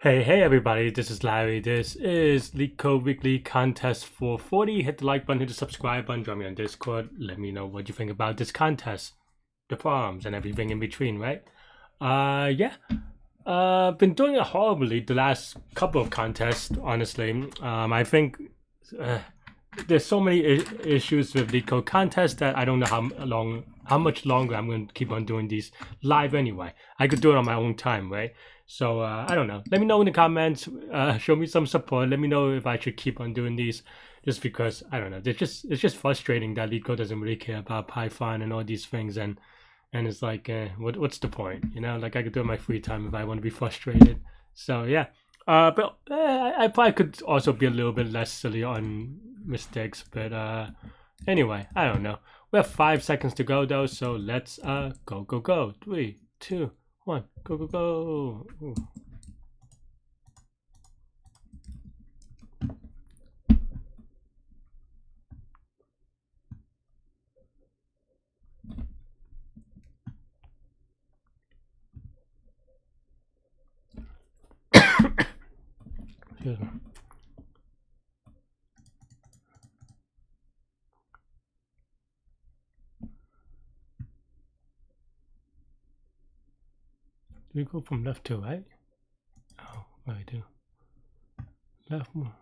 Hey everybody, this is Larry. This is Leetcode Weekly Contest 440. Hit the like button, hit the subscribe button, join me on Discord. Let me know what you think about this contest, the forums, and everything in between, right? Yeah. Been doing it horribly the last couple of contests, honestly. I think there's so many issues with Leetcode Contest that I don't know how much longer I'm going to keep on doing these live anyway. I could do it on my own time, right? So I don't know. Let me know in the comments. Show me some support. Let me know if I should keep on doing these, just because I don't know. It's just frustrating that Leetcode doesn't really care about Python and all these things, and it's like, what's the point? You know, like I could do it in my free time if I want to be frustrated. So yeah. But I probably could also be a little bit less silly on mistakes. But anyway, I don't know. We have 5 seconds to go though, so let's go. 3, 2, 1, go. Ooh. Excuse me. Do we go from left to right? Oh, I do. Left more.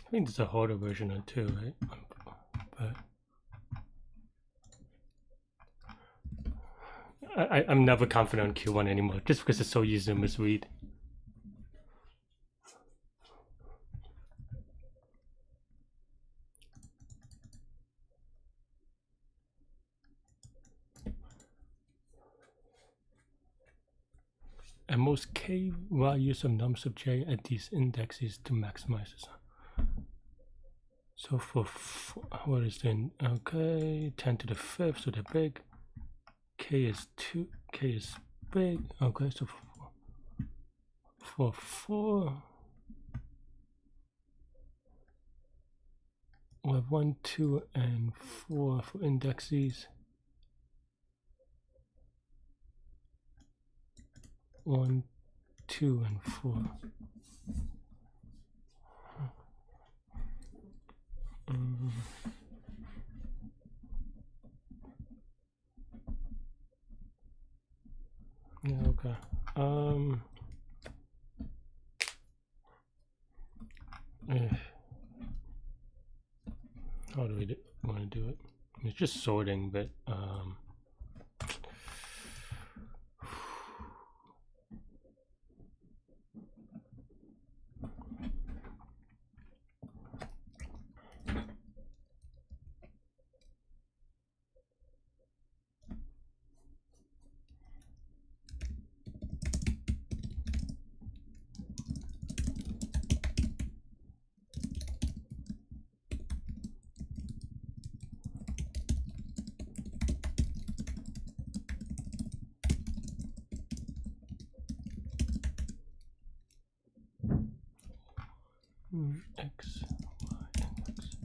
I think there's a harder version of 2, right? But I'm never confident on Q1 anymore, just because it's so easy to misread. And most k values of num sub j at these indexes to maximize this. So for what is then? Okay, 10 to the 5th, so they're big. K is 2, K is big. Okay, so for 4, we have 1, 2, and 4 for indexes. 1, 2, and 4. Yeah, okay. How do we want to do it? It's just sorting, but X, Y, and X.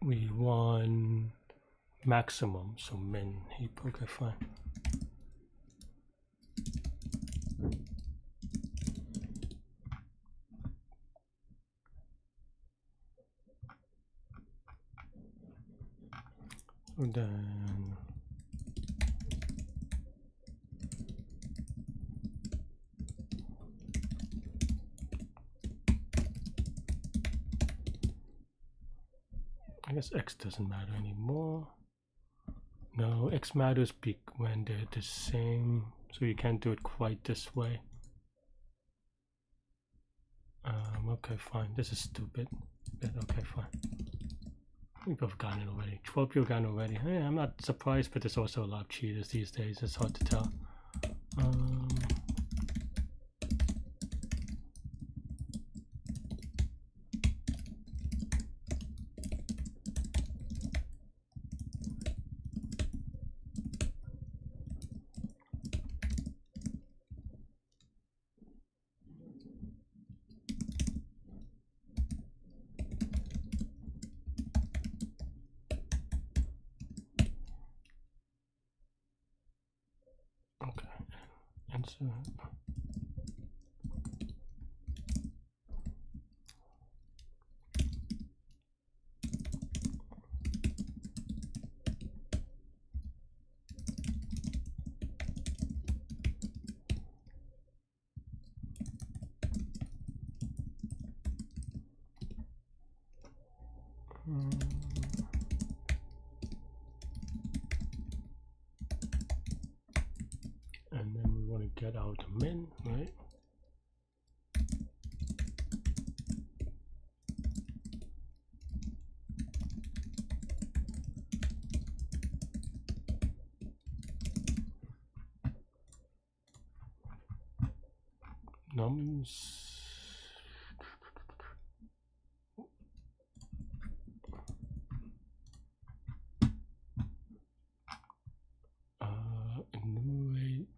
we want maximum, so min heap. Okay, fine. And then I guess X doesn't matter anymore. No, X matters when they're the same, so you can't do it quite this way. Okay, fine. This is stupid. But okay, fine. We've both gotten it already. 12 people gotten it already. Hey, I'm not surprised, but there's also a lot of cheaters these days. It's hard to tell. And then we want to get out the min, right? Nums. Enumerate.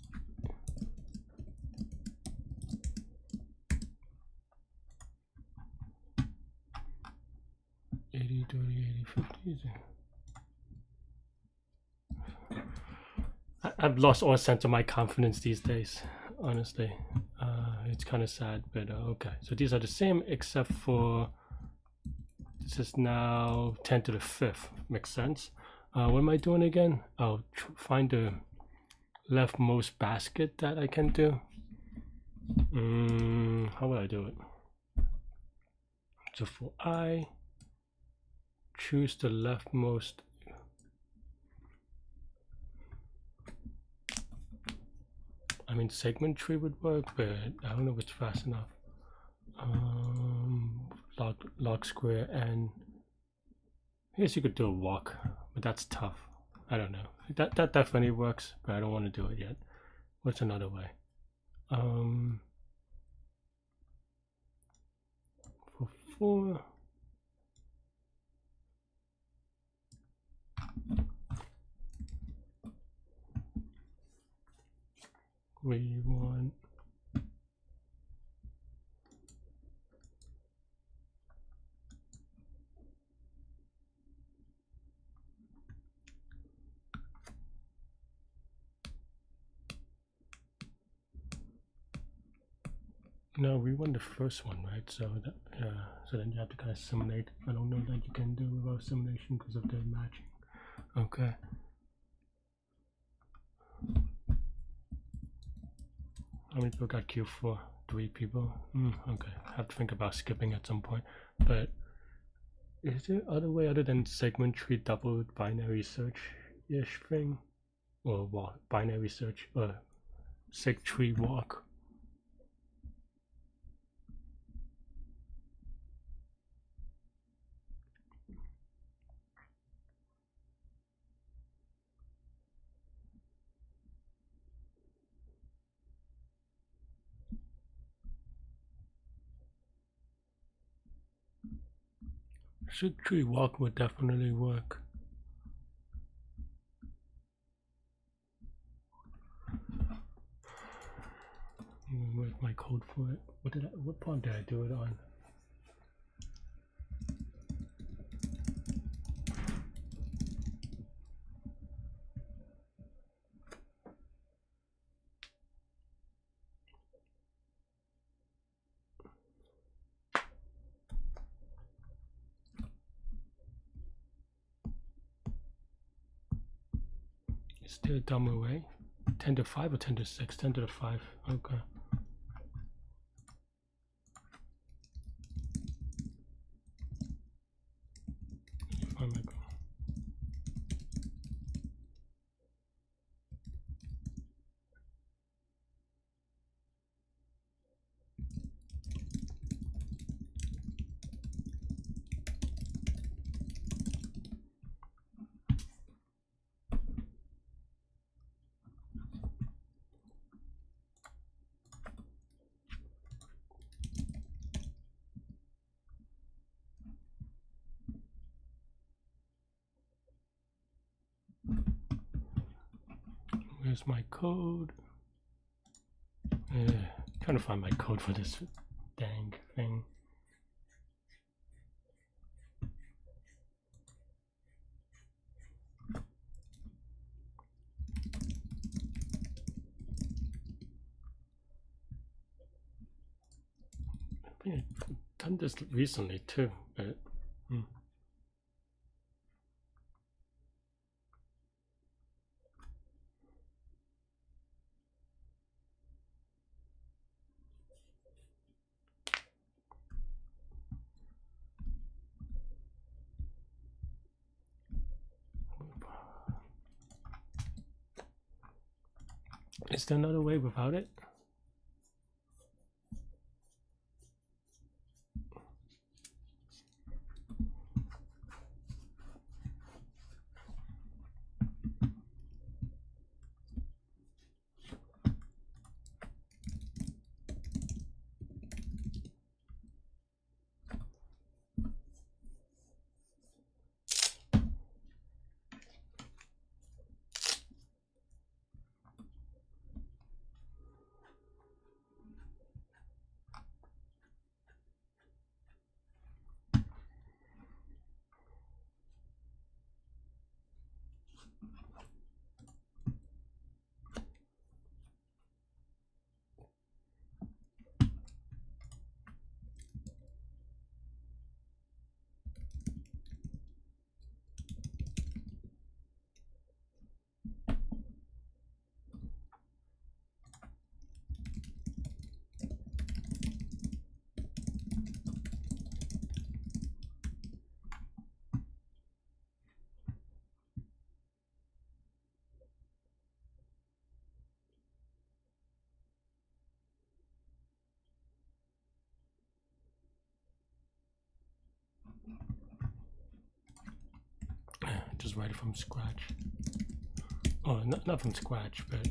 I've lost all sense of my confidence these days, honestly. It's kind of sad, but okay. So these are the same except for this is now 10 to the 5th. Makes sense. What am I doing again? I'll find the leftmost basket that I can do. How would I do it? So for I, choose the leftmost. I mean, segment tree would work, but I don't know if it's fast enough. Log square, and I guess you could do a walk, but that's tough. I don't know. That definitely works, but I don't want to do it yet. What's another way? For 4. We want no, we want the first one, right? So that so then you have to kind of simulate. I don't know that you can do without simulation because of the matching. Okay. How many people got Q4? 3 people. Okay, I have to think about skipping at some point. But is there other way other than segment tree double binary search-ish thing, or what? Binary search or Segtree walk? Segtree walk would definitely work. Where's my code for it? What part did I do it on? Is there a dumber way? 10 to 5 or 10 to 6? 10 to the 5. Okay. Find my goal. Where's my code? Trying to find my code for this dang thing. I've done this recently too, but is there another way without it? Just write it from scratch. Oh, not from scratch, but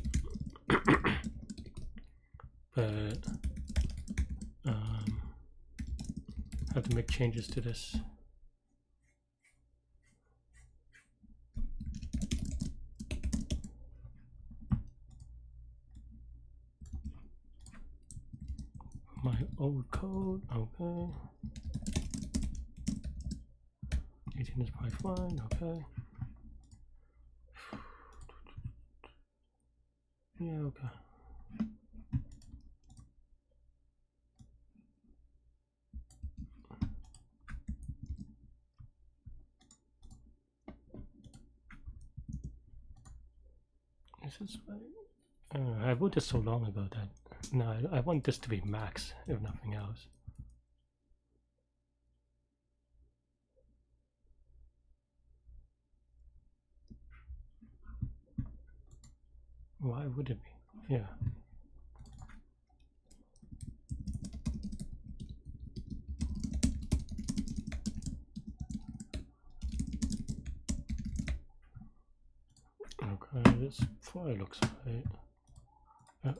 have to make changes to this. My old code, okay. 18 is probably fine, okay. Yeah, okay. Is this right? I wrote this so long ago that no, I want this to be max, if nothing else. Why would it be? Yeah. Okay, this file looks right. Okay.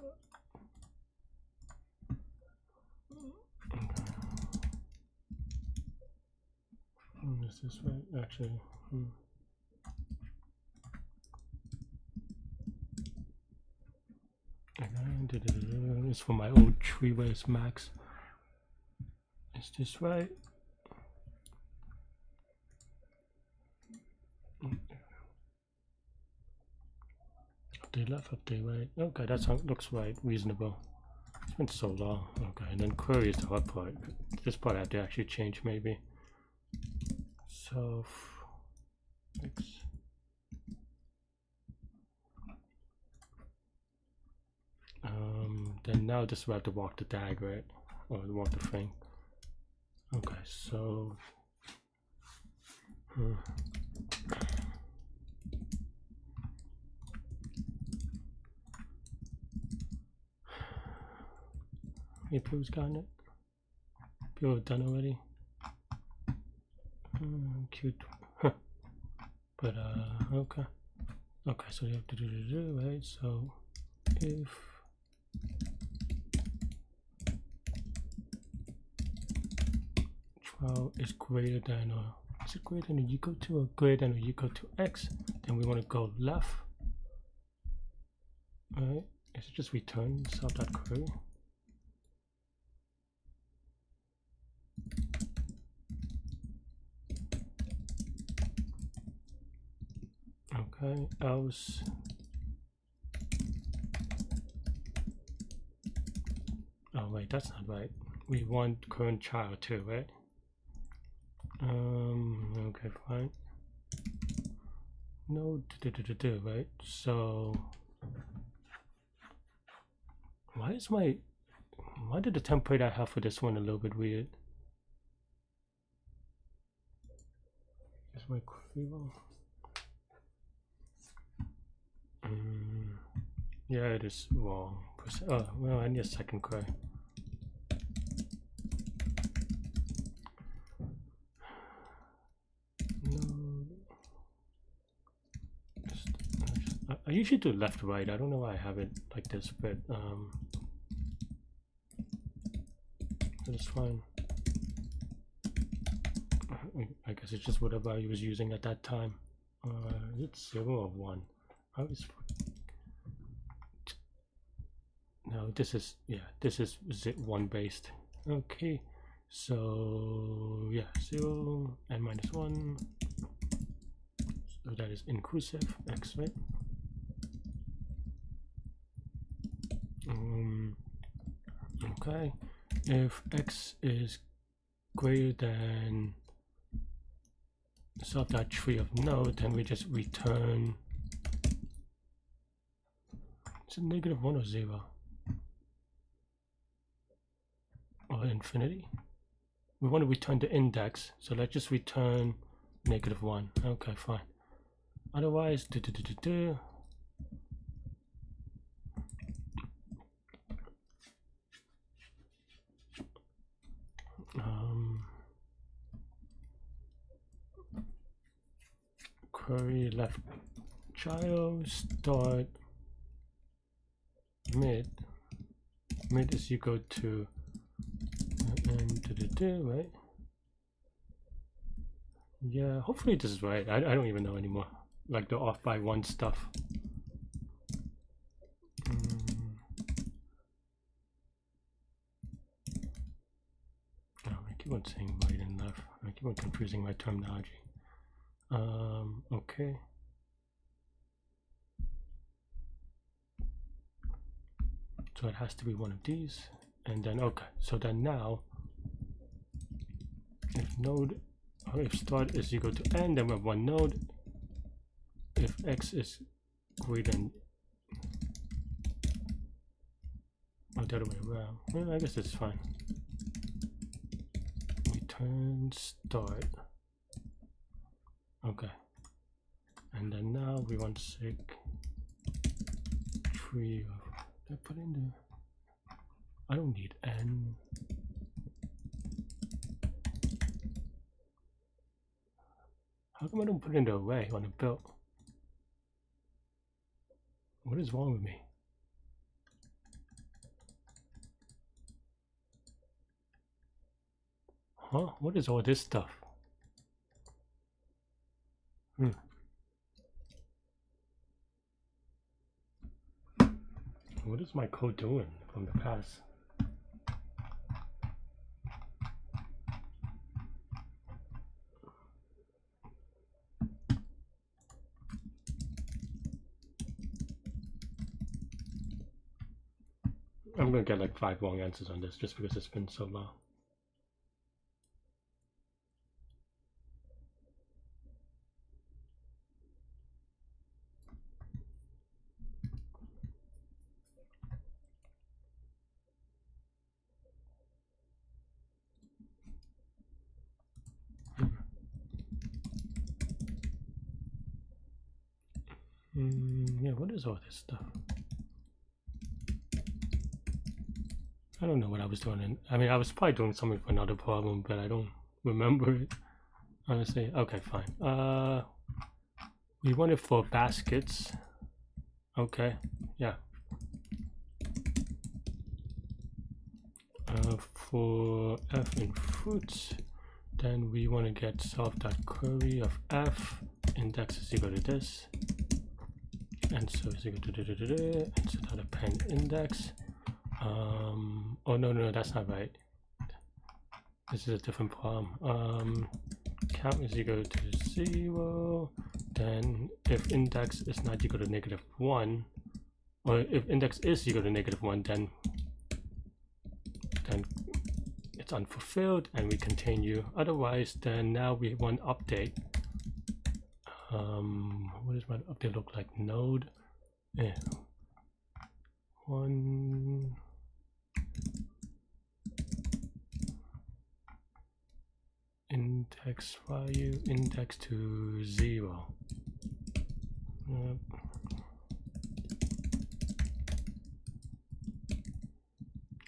Is this right? Actually, it's for my old tree where it's max. Is this right? Update left, update right. Okay, that looks right, reasonable. It's been so long. Okay, and then query is the hard part. This part I have to actually change maybe. So, X. Then now just we have to walk the tag, right? Or walk the thing. Okay, so if who's gotten it? People have done already. Cute. But okay. Okay, so you have to do right. So if trial is greater than or is it greater than or equal to or greater than or equal to x, then we want to go left. Alright, is it just return self.query? Okay, else oh wait, that's not right. We want current child too, right? Okay, fine. No, right? So why did the template I have for this one a little bit weird? Is my query wrong? Yeah, it is wrong. Oh, well, I need a second query. No. I usually do left right. I don't know why I have it like this, but it's fine. I guess it's just whatever I was using at that time. It's 0 or 1. I was. No, this is, yeah, this is 1 based. Okay, so yeah, 0 and minus 1. So that is inclusive x, right? Okay, if x is greater than self.tree of node, then we just return. Is it -1 or 0? Or infinity? We want to return the index, so let's just return -1. Okay, fine. Otherwise, query left child start mid is equal to and right? Yeah, hopefully this is right. I don't even know anymore. Like the off by 1 stuff. Oh, I keep on saying right and left. I keep on confusing my terminology. Okay. So it has to be one of these, and then okay. So then now, if node, or if start is equal to n, then we have 1 node. If x is greater than, or the other way around. Well, I guess it's fine. Return start. Okay. And then now we want Segtree of. I put in there. I don't need n. How come I don't put it in the array on a build? What is wrong with me? Huh? What is all this stuff? What is my code doing from the past? I'm gonna get like 5 wrong answers on this just because it's been so long. Yeah, what is all this stuff? I don't know what I was doing. I mean, I was probably doing something for another problem, but I don't remember it, honestly. Okay, fine. We want it for baskets. Okay, yeah. For f in fruits, then we want to get self.query of f index is equal to this, and so is equal to and so that append index. Oh no, that's not right. This is a different problem. Count is equal to 0. Then if index is not equal to -1, or if index is equal to -1, then it's unfulfilled and we continue. Otherwise, then now we want update. What does my update look like? Node. Yeah. One. Index value index to 0. Yep.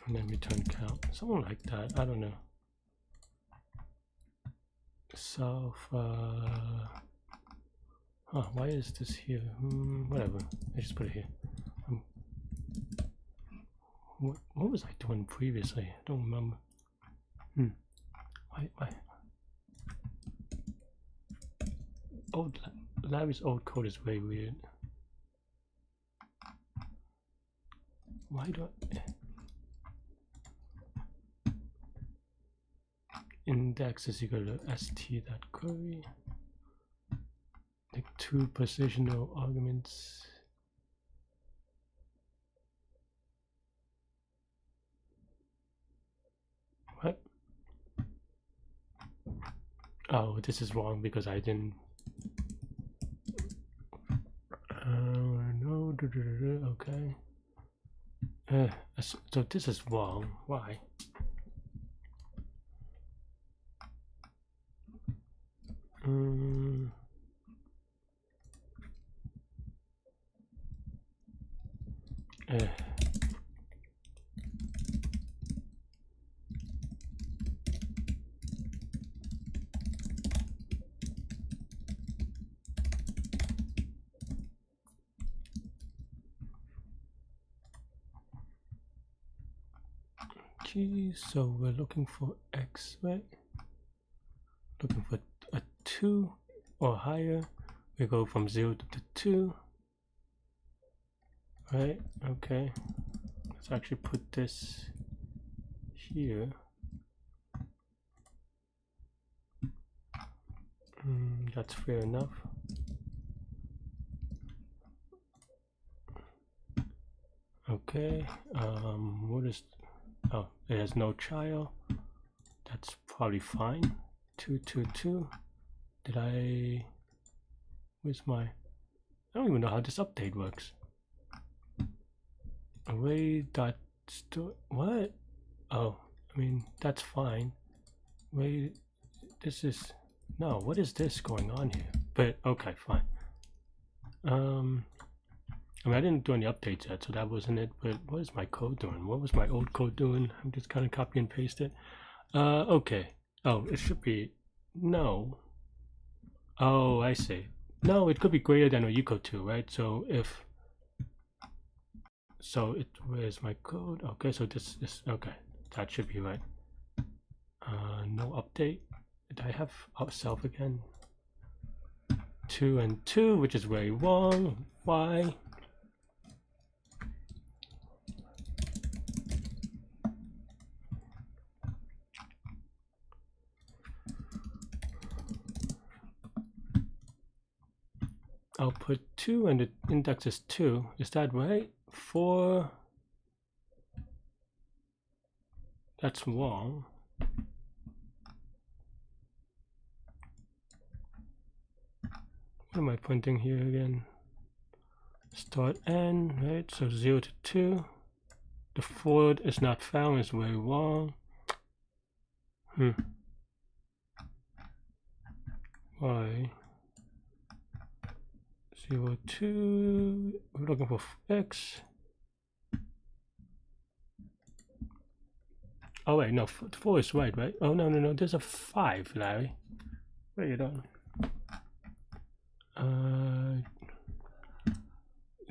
And then return count, something like that. I don't know. Self. Why is this here? Whatever. I just put it here. What was I doing previously? I don't remember. Why? Larry's old code is very weird. Why do I? Index is equal to st.query. Like 2 positional arguments. What? Oh, this is wrong because I didn't. No. Okay. So this is wrong. Why? So we're looking for x, right? Looking for a 2 or higher. We go from 0 to 2. Right, okay. Let's actually put this here. That's fair enough. Okay, what is, oh, it has no child. That's probably fine. 2, 2, 2. Did I, where's my, I don't even know how this update works. Array dot store, what? Oh, I mean, that's fine. Wait, this is, no, what is this going on here? But okay, fine. I mean, I didn't do any updates yet, so that wasn't it. But what is my code doing? What was my old code doing? I'm just kind of copy and paste it. Okay. Oh, it should be no. Oh, I see. No, it could be greater than or equal to, right? So if where's my code? Okay, so this is okay. That should be right. No update. Did I have self again? 2 and 2, which is very wrong. Why? I'll put 2 and the index is 2. Is that right? 4. That's wrong. What am I pointing here again? Start n, right? So 0 to 2. The 4 is not found, is very wrong. Why? 0, 2. We're looking for x. Oh wait, no, 4 is right? Oh no, there's a 5, Larry. Wait on.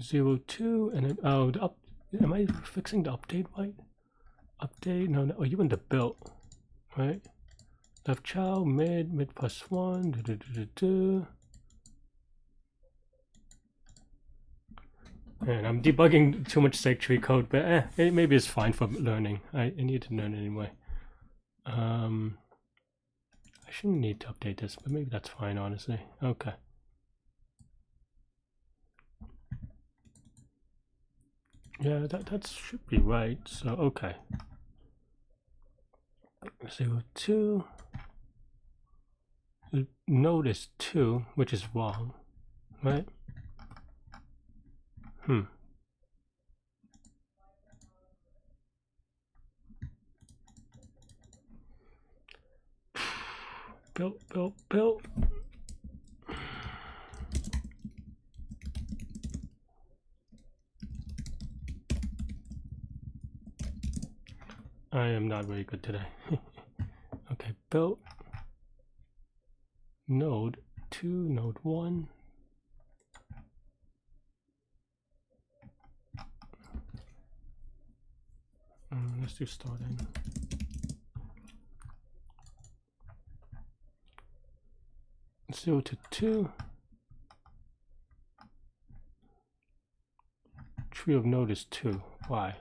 0, 2, and then the up. Am I fixing the update right? Update? No. Oh, you want the build, right? Left child, mid +1. And I'm debugging too much Segtree code, but maybe it's fine for learning. I need to learn anyway. I shouldn't need to update this, but maybe that's fine, honestly. Okay. Yeah, that should be right. So okay. 0, 2. Node is 2, which is wrong, right? Build. I am not very good today. Okay, build. Node 2, node 1. Let's do starting. Zero to 2. Tree of node is 2. Why?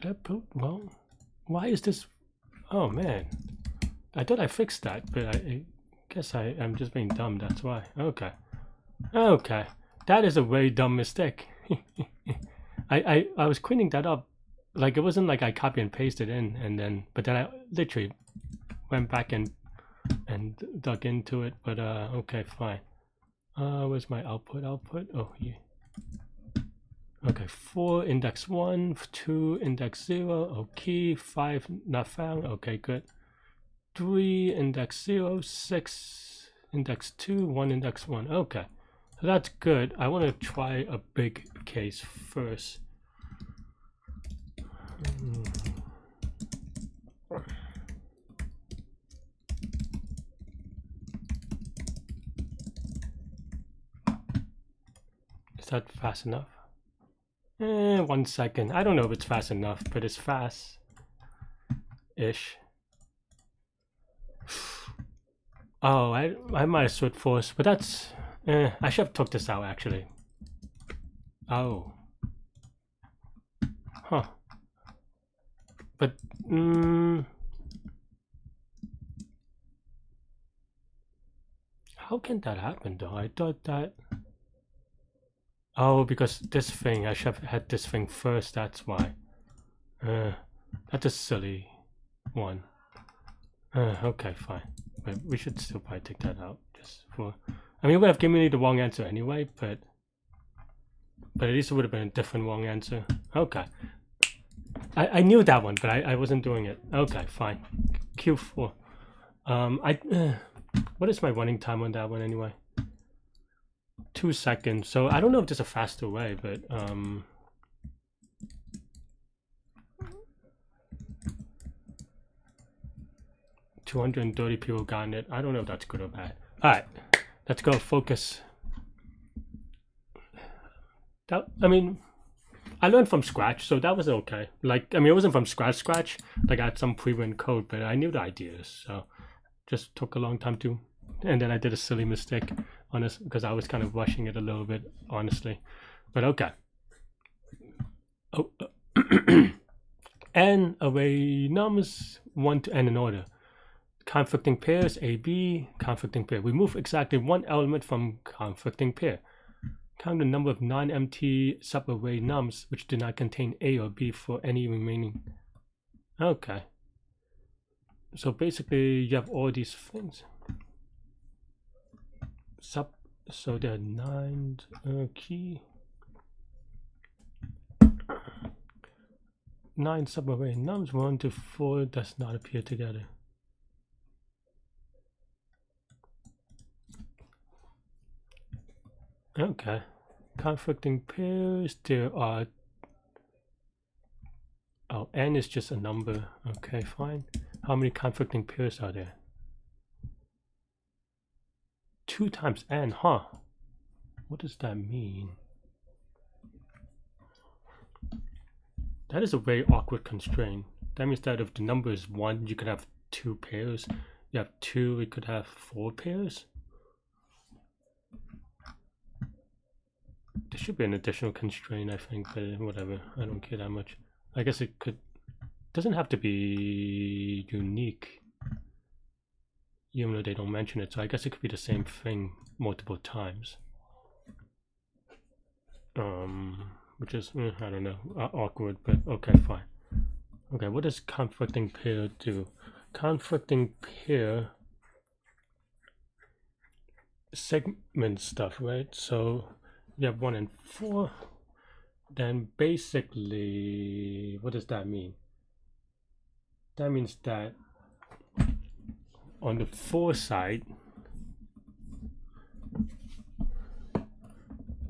Did I build wrong? Why is this? Oh man, I thought I fixed that, but I guess I'm just being dumb. That's why. Okay, that is a very dumb mistake. I was cleaning that up, like it wasn't like I copy and pasted in, and then but then I literally went back and dug into it. But okay, fine. Where's my output? Oh, yeah. Okay, 4 index 1, 2 index 0, okay, 5 not found, okay, good. 3 index 0, 6 index 2, 1 index 1, okay. So that's good. I want to try a big case first. Is that fast enough? 1 second. I don't know if it's fast enough, but it's fast-ish. Oh, I might have switched force, but that's... I should have took this out, actually. Oh. Huh. But, how can that happen, though? I thought that... Oh, because this thing, I should have had this thing first, that's why. That's a silly one. Okay, fine. But we should still probably take that out, just for... I mean, it would have given me the wrong answer anyway, but at least it would have been a different wrong answer. Okay. I knew that one, but I wasn't doing it. Okay, fine. Q4. What is my running time on that one anyway? 2 seconds. So I don't know if there's a faster way, but 230 people got it. I don't know if that's good or bad. All right, let's go. Focus. That, I mean, I learned from scratch, so that was okay. Like, I mean, it wasn't from scratch. Like, I had some pre-written code, but I knew the ideas, so just took a long time to. And then I did a silly mistake on this because I was kind of rushing it a little bit, honestly. But okay. Oh, n array numbers 1 to n in order. Conflicting pairs, A, B, conflicting pair. We move exactly one element from conflicting pair. Count the number of non-empty subarray nums which do not contain A or B for any remaining. Okay. So basically you have all these things. So there are 9 key. 9 subarray nums 1 to 4 does not appear together. Okay. Conflicting pairs, there are... Oh, n is just a number. Okay, fine. How many conflicting pairs are there? 2 times n, huh? What does that mean? That is a very awkward constraint. That means that if the number is 1, you could have 2 pairs. You have 2, it could have 4 pairs. There should be an additional constraint, I think, but whatever. I don't care that much. I guess it could... doesn't have to be unique, even though they don't mention it. So I guess it could be the same thing multiple times. Which is, I don't know, awkward, but okay, fine. Okay, what does conflicting pair do? Conflicting pair segment stuff, right? So you have 1 and 4. Then basically, what does that mean? That means that on the 4 side,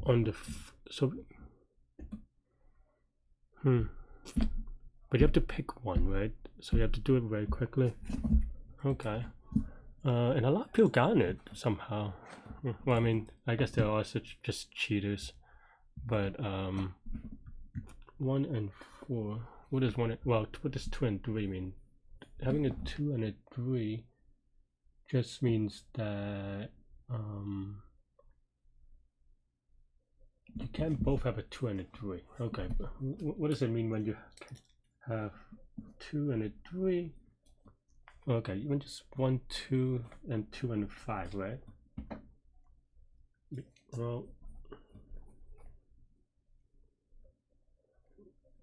on the but you have to pick one, right? So you have to do it very quickly. Okay. And a lot of people got it somehow. Well, I mean, I guess they're also just cheaters. But 1 and 4. What is 1? Well, what does 2 and 3 mean? Having a 2 and a 3 just means that you can't both have a 2 and a 3. Okay, but what does it mean when you have 2 and a 3? Okay, you can just 1, 2, and 2 and 5, right? Well,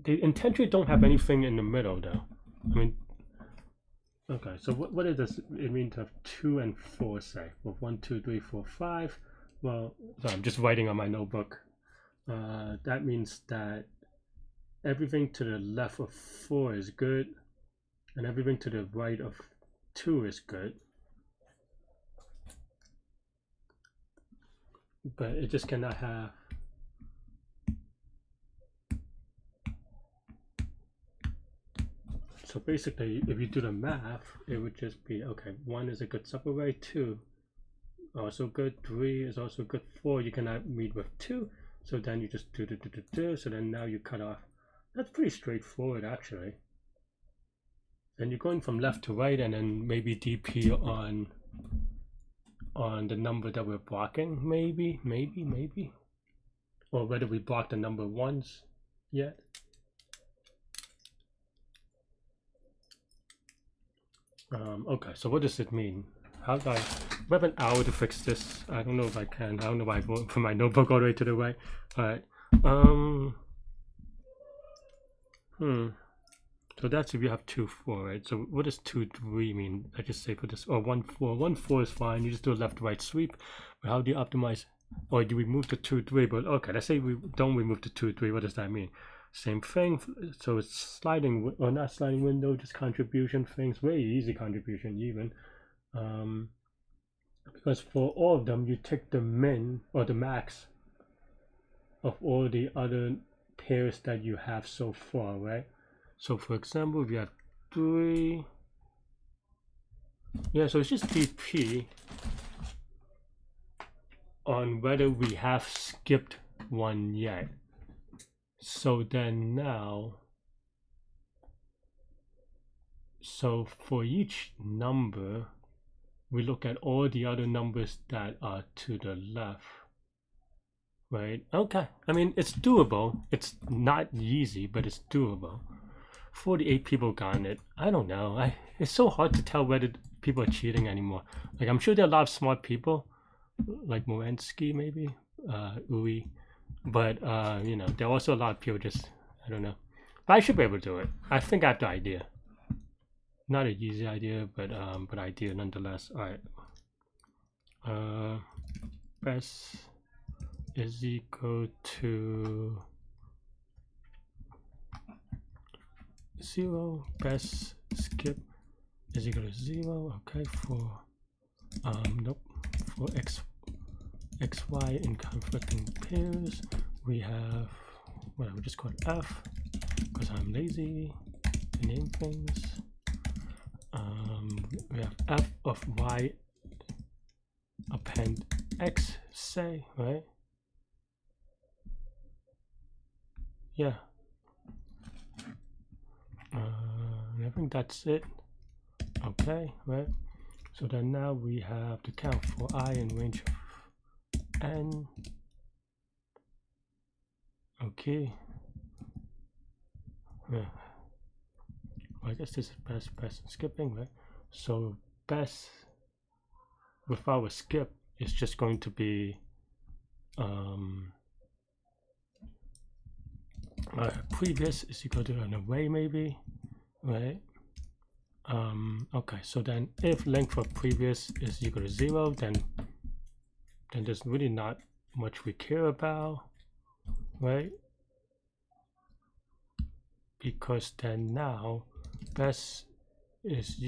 they intentionally don't have anything in the middle, though. I mean, okay, so what does it mean to have 2 and 4, say? Well, 1, 2, 3, 4, 5. Well, so I'm just writing on my notebook. That means that everything to the left of 4 is good, and everything to the right of 2 is good. But it just cannot have so basically, if you do the math, it would just be, okay, 1 is a good subarray, 2 also good, 3 is also good, 4 you cannot meet with 2, so then you just do, so then now you cut off. That's pretty straightforward, actually. Then you're going from left to right, and then maybe DP on the number that we're blocking, maybe, or whether we block the number once yet. Okay, so what does it mean? How do I have an hour to fix this? I don't know if I can. I don't know why I put my notebook all the way to the right. All right. So that's if you have 2, 4, right? So what does 2, 3 mean? I just say for this, or 1, 4. 1, 4 is fine. You just do a left, right sweep. But how do you optimize? Or do we move to 2, 3? But okay, let's say we don't remove the 2, 3. What does that mean? Same thing. So it's sliding, or not sliding window, just contribution things. Very easy contribution even. Because for all of them, you take the min or the max of all the other pairs that you have so far, right? So for example, if you have 3, yeah, so it's just DP on whether we have skipped one yet. So then now, so for each number, we look at all the other numbers that are to the left, right? Okay, I mean, it's doable. It's not easy, but it's doable. 48 people got it. I don't know. It's so hard to tell whether people are cheating anymore. Like, I'm sure there are a lot of smart people, like Morensky maybe, Ui, but you know, there are also a lot of people just, I don't know. But I should be able to do it. I think I have the idea. Not an easy idea, but idea nonetheless. All right. best is equal to 0, best skip is equal to 0. Okay, for nope, for xy in conflicting pairs, we have what we just call it f, because I'm lazy to name things. We have f of y append x, say, right? Yeah. I think that's it. Okay, right? So then now we have to count for I in range of n. Okay. Yeah. Well, I guess this is best and skipping, right? So best without a skip is just going to be previous is equal to an array, maybe, right? Okay, so then if length of previous is equal to 0, then there's really not much we care about, right? Because then now best is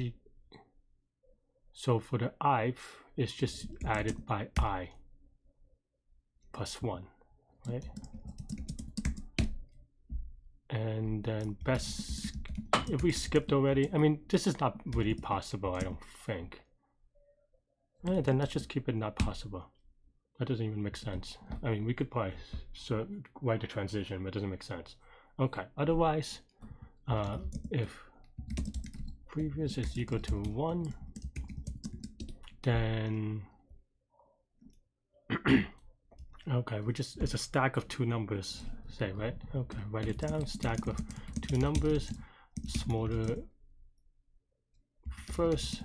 so for the ith it's just added by I plus 1, right? And then best, if we skipped already, I mean, this is not really possible, I don't think. Then let's just keep it not possible. That doesn't even make sense. I mean, we could probably write the transition, but it doesn't make sense. Okay, otherwise, if previous is equal to 1, then okay, it's a stack of 2 numbers, say, right? Okay, write it down, stack of 2 numbers, smaller first,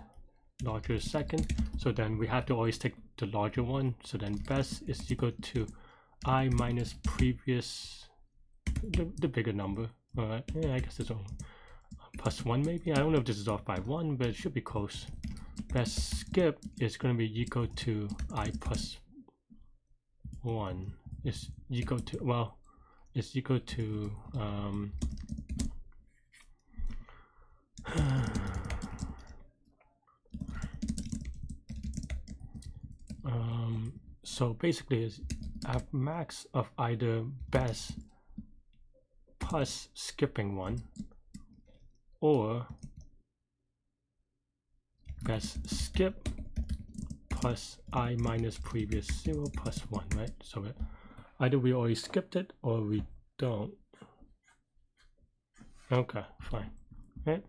larger second. So then we have to always take the larger one. So then best is equal to I minus previous, the bigger number. All right, yeah, I guess it's all plus 1 maybe. I don't know if this is off by 1, but it should be close. Best skip is going to be equal to I plus 1 is equal to, well, it's equal to so basically is have max of either best plus skipping 1 or best skip plus I minus previous 0 plus 1, right? So either we already skipped it or we don't. Okay, fine, right?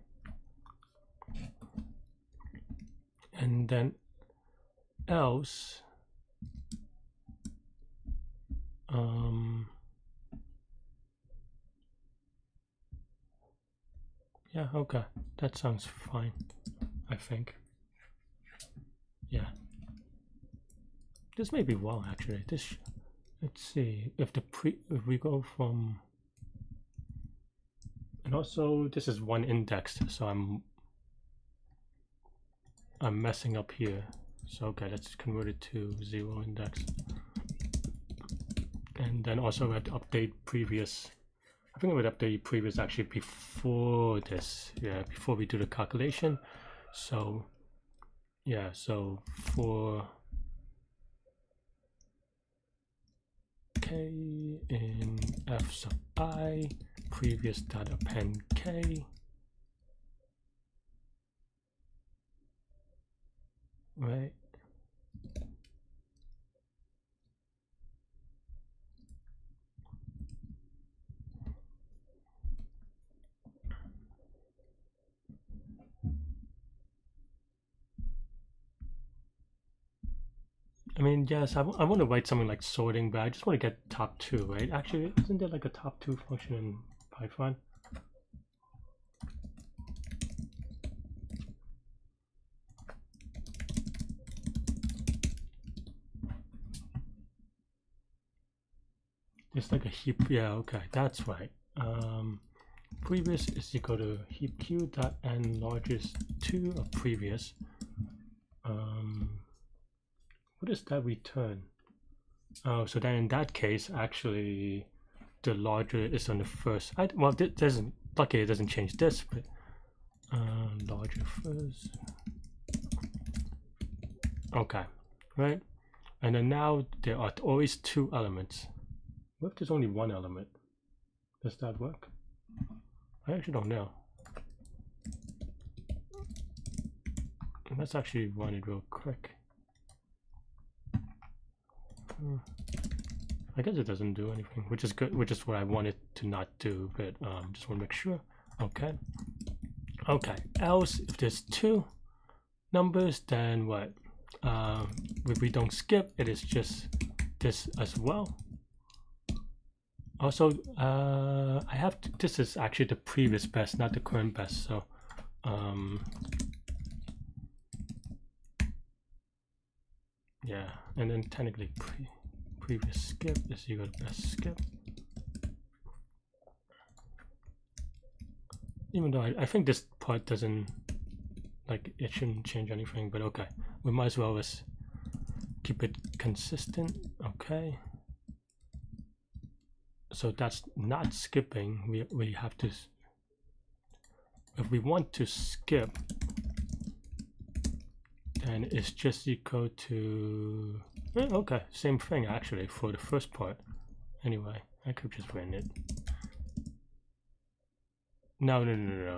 And then else, yeah, okay, that sounds fine, I think. Yeah, this may be wrong actually. This, let's see if if we go from, and also this is 1 indexed, so I'm messing up here. So okay, let's convert it to 0 index. And then also we have to update previous. I think I would update previous actually before this, yeah, before we do the calculation. So yeah, so for k in f sub I, previous dot append k, right? I mean, yes, I want to write something like sorting, but I just want to get top 2, right? Actually, isn't there like a top 2 function in Python? It's like a heap, yeah, okay, that's right. Previous is equal to heap q dot n largest 2 of previous. What does that return? Oh, so then in that case, actually, the larger is on the first. Well, it doesn't. Luckily, it doesn't change this, but larger first. Okay, right. And then now there are always two elements. What if there's only one element? Does that work? I actually don't know. Let's actually run it real quick. I guess it doesn't do anything, which is good, which is what I wanted to not do, but just want to make sure. Okay. Okay, else if there's two numbers, then what? If we don't skip, it is just this as well. Also, I have to, this is actually the previous best, not the current best, so yeah, and then technically previous skip is equal to best skip. Even though I think this part doesn't, like, it shouldn't change anything, but okay, we might as well just keep it consistent. Okay, so that's not skipping. We have to, if we want to skip, then it's just equal to okay, same thing actually for the first part. Anyway, I could just written it. No,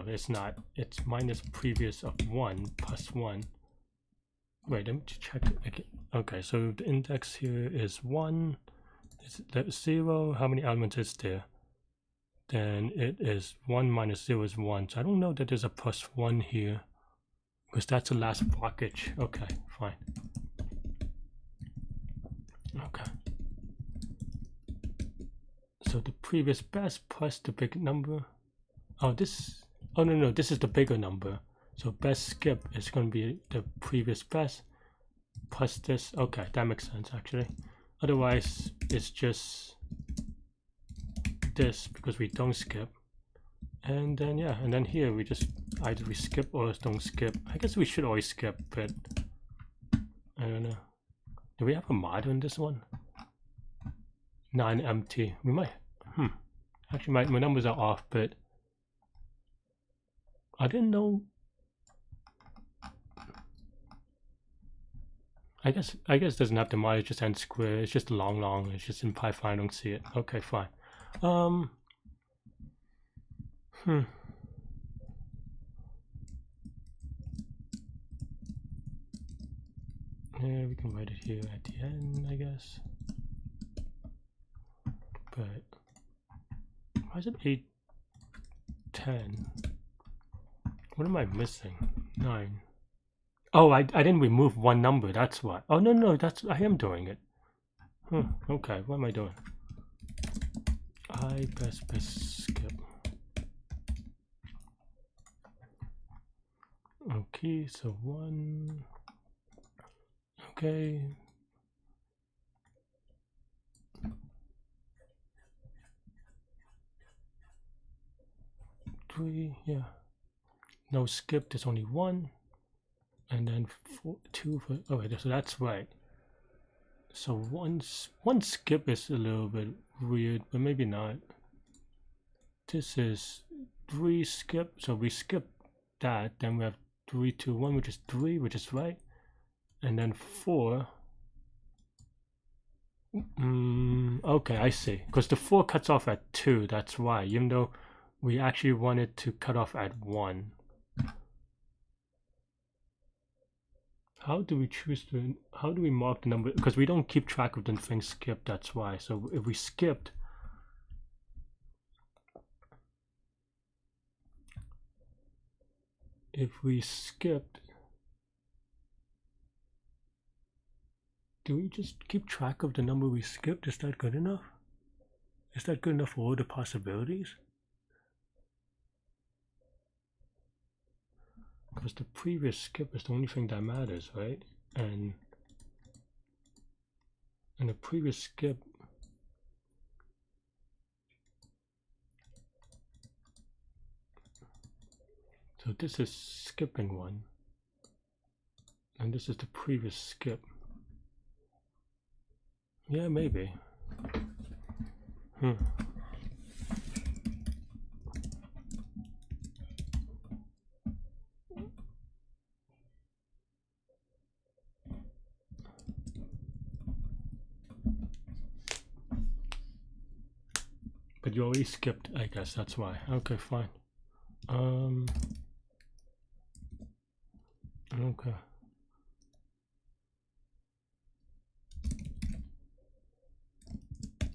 it's not. It's minus previous of 1 plus 1. Wait, let me check. Okay, so the index here is 1. Is that 0? How many elements is there? Then it is 1 minus 0 is 1. So I don't know that there's a plus 1 here, because that's the last blockage. Okay, fine. Okay. So the previous best plus the big number. Oh, this. Oh no, this is the bigger number. So best skip is going to be the previous best plus this. Okay, that makes sense actually. Otherwise, it's just this because we don't skip. And then yeah, and then here we just either we skip or don't skip. I guess we should always skip, but I don't know. Do we have a mod on this one? Non-empty. We might. Actually, my numbers are off, but I didn't know. I guess it doesn't have the mod. It's just n square. It's just long. It's just in Python. I don't see it. Okay, fine. Yeah, we can write it here at the end, I guess. But why is it 8, 10? What am I missing? 9. Oh, I didn't remove one number. That's why. Oh no, I am doing it. Okay, what am I doing? Best skip. Okay, so 1. Okay. Three, yeah. No skip, there's only 1. And then 2 for, oh wait, so that's right. So one skip is a little bit weird, but maybe not. This is 3 skip, so we skip that, then we have 3, 2, 1, which is 3, which is right. And then 4. Okay, I see. Because the 4 cuts off at 2, that's why. Even though we actually wanted to cut off at 1. How do we choose to, how do we mark the number? Because we don't keep track of the things skipped, that's why. So if we skipped, do we just keep track of the number we skipped? Is that good enough? Is that good enough for all the possibilities? Because the previous skip is the only thing that matters, right? And the previous skip, so this is skipping 1, and this is the previous skip. Yeah, maybe. But you already skipped, I guess that's why. Okay, fine. Okay.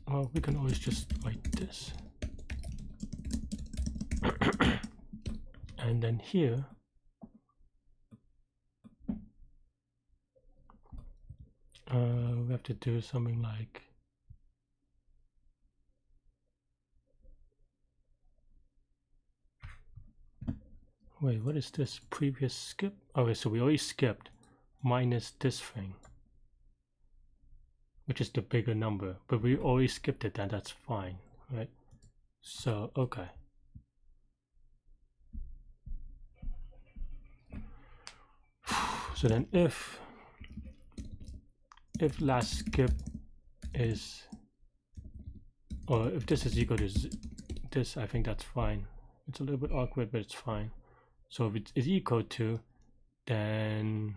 Well, we can always just write this. And then here, we have to do something like, wait, what is this previous skip? Okay, so we already skipped minus this thing, which is the bigger number, but we already skipped it, and that's fine, right? So, okay. So then if last skip is, or if this is equal to this, I think that's fine. It's a little bit awkward, but it's fine. So if it is equal to, then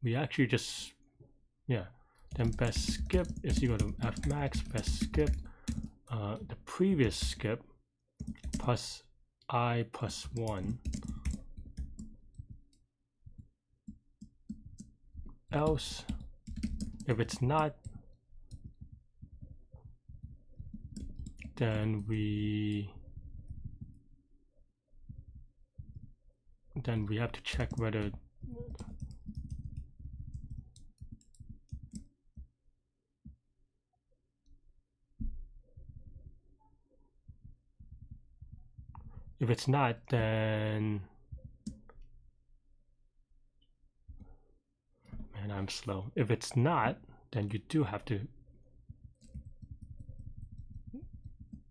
we actually just, yeah, then best skip is equal to f max best skip, the previous skip plus I plus 1, else if it's not, then we have to check whether if it's not, then man, I'm slow. If it's not, then you do have to.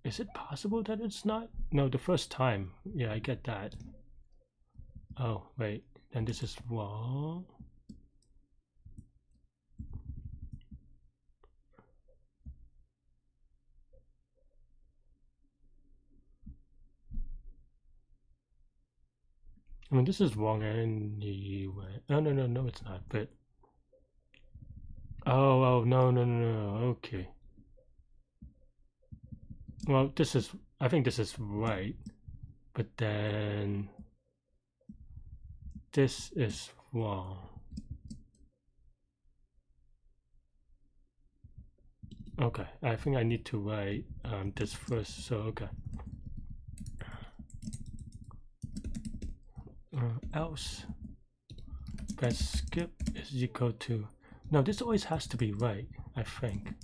Is it possible that it's not? No, the first time. Yeah, I get that. Oh, wait. Then this is wrong. I mean, this is wrong anyway. Oh, no, it's not. But oh, no. Okay. Well, this is. I think this is right, but then this is wrong. Okay, I think I need to write this first. So okay. Else best skip is equal to. No, this always has to be right, I think.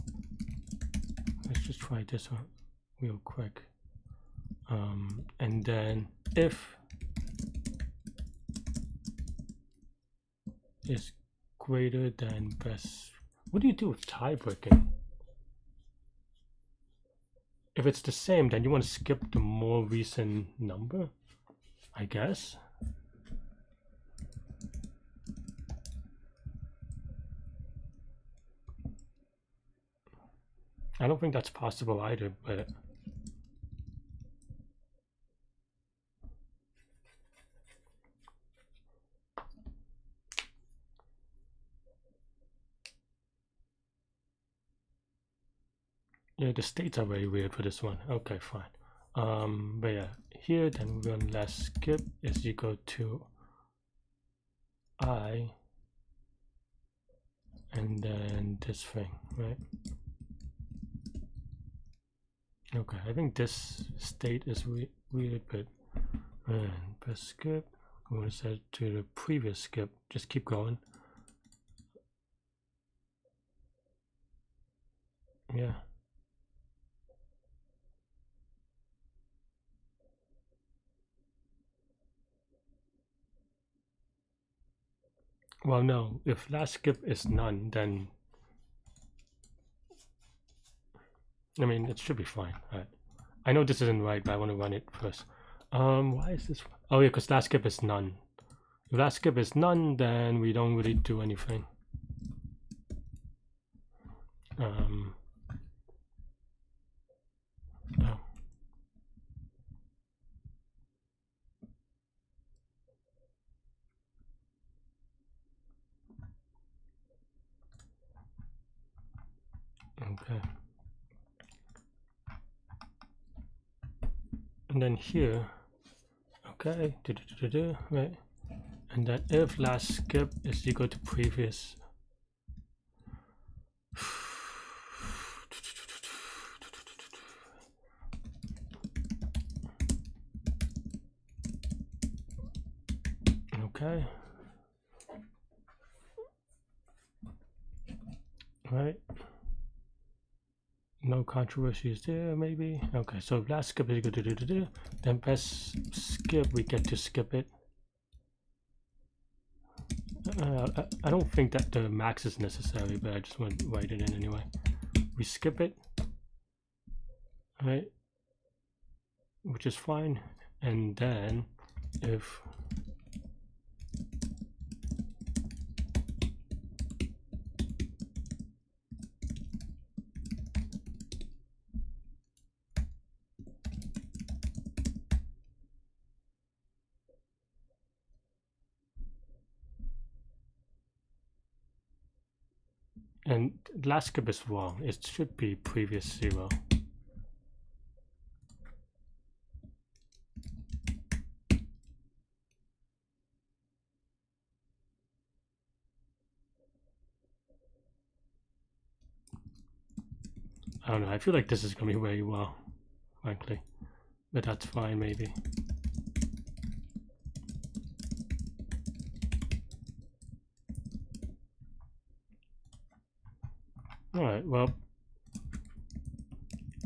Let's just try this one real quick. And then if is greater than best. What do you do with tie breaking? If it's the same, then you want to skip the more recent number, I guess. I don't think that's possible either, but yeah, the states are very weird for this one. Okay, fine. But yeah, here then we're going last skip is equal to I, and then this thing, right? Okay, I think this state is weird, but best skip. I'm going to set it to the previous skip. Just keep going. Yeah. Well, no. If last skip is none, then I mean it should be fine. Right. I know this isn't right, but I want to run it first. Why is this? Oh yeah, because last skip is none. If last skip is none, then we don't really do anything. Oh. Okay. And then here, okay, right, and then if last skip is equal to previous. Okay. Right. No controversies there, maybe. Okay, so if last skip is equal to then best skip, we get to skip it. I don't think that the max is necessary, but I just want to write it in anyway. We skip it, right? Which is fine. And then if and last skip is wrong. It should be previous 0. I don't know. I feel like this is going to be very well, frankly. But that's fine, maybe. Alright, well.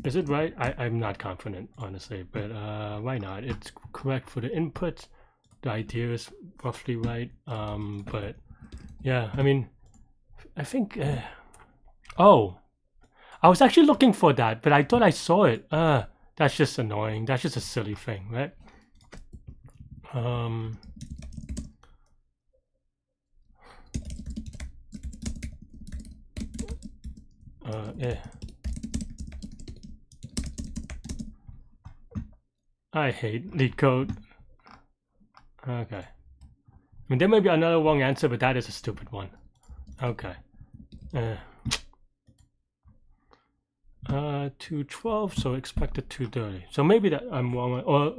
Is it right? I'm not confident, honestly. But why not? It's correct for the input. The idea is roughly right. But yeah, I mean, I think... oh! I was actually looking for that, but I thought I saw it. That's just annoying. That's just a silly thing, right? Yeah. I hate Leetcode. Okay. I mean, there may be another wrong answer, but that is a stupid one. Okay. 212, so expected 230. So maybe that I'm wrong, or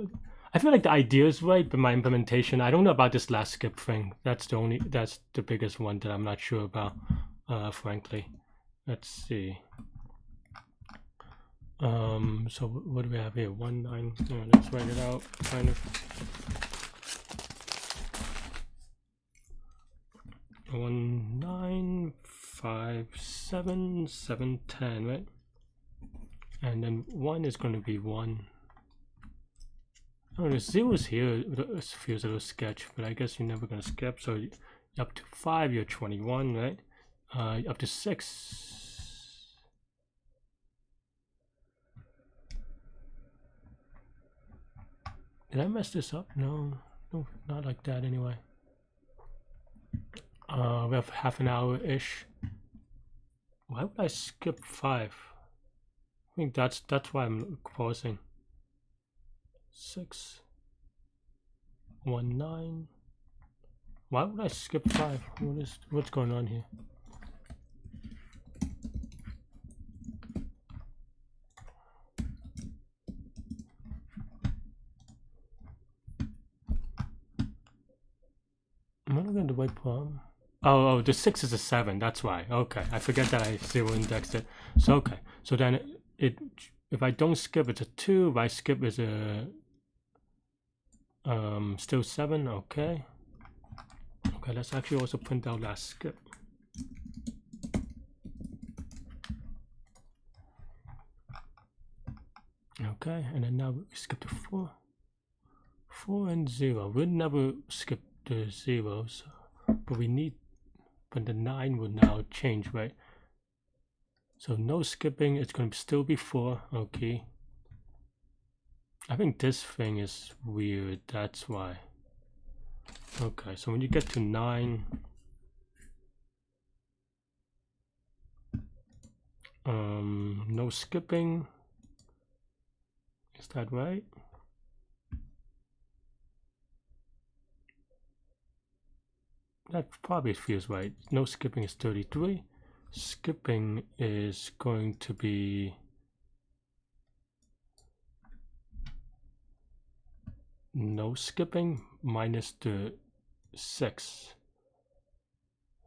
I feel like the idea is right, but my implementation, I don't know about this last skip thing. That's the biggest one that I'm not sure about, frankly. Let's see. So what do we have here? 19. Let's write it out. Kind of. 1957710, right? And then 1 is going to be 1. Oh, the 0 is here. It feels a little sketch, but I guess you're never going to skip. So up to 5, you're 21, right? Up to 6. Did I mess this up? No, not like that anyway. We have half an hour-ish. Why would I skip 5? I think that's why I'm pausing. 619. Why would I skip 5? What's going on here? I'm not looking at the right problem. Oh, the 6 is a 7. That's why. Okay, I forget that I 0 indexed it. So okay, so then if I don't skip, it's a 2. If I skip, it's a still 7. Okay. Okay, let's actually also print out last skip. Okay, and then now we skip to 4. 4 and 0. We'll never skip the 0s, but we need. But the 9 will now change, right? So no skipping. It's going to still be 4. Okay. I think this thing is weird. That's why. Okay, so when you get to 9, No skipping. Is that right? That probably feels right. No skipping is 33. Skipping is going to be no skipping minus the 6.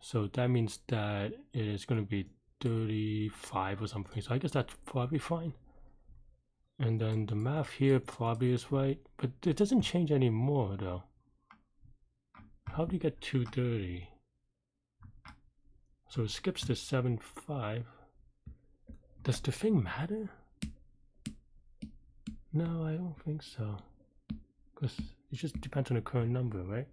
So that means that it is going to be 35 or something. So I guess that's probably fine. And then the math here probably is right, but it doesn't change anymore though. How do you get 230? So it skips the 7, 5. Does the thing matter? No, I don't think so. Because it just depends on the current number, right?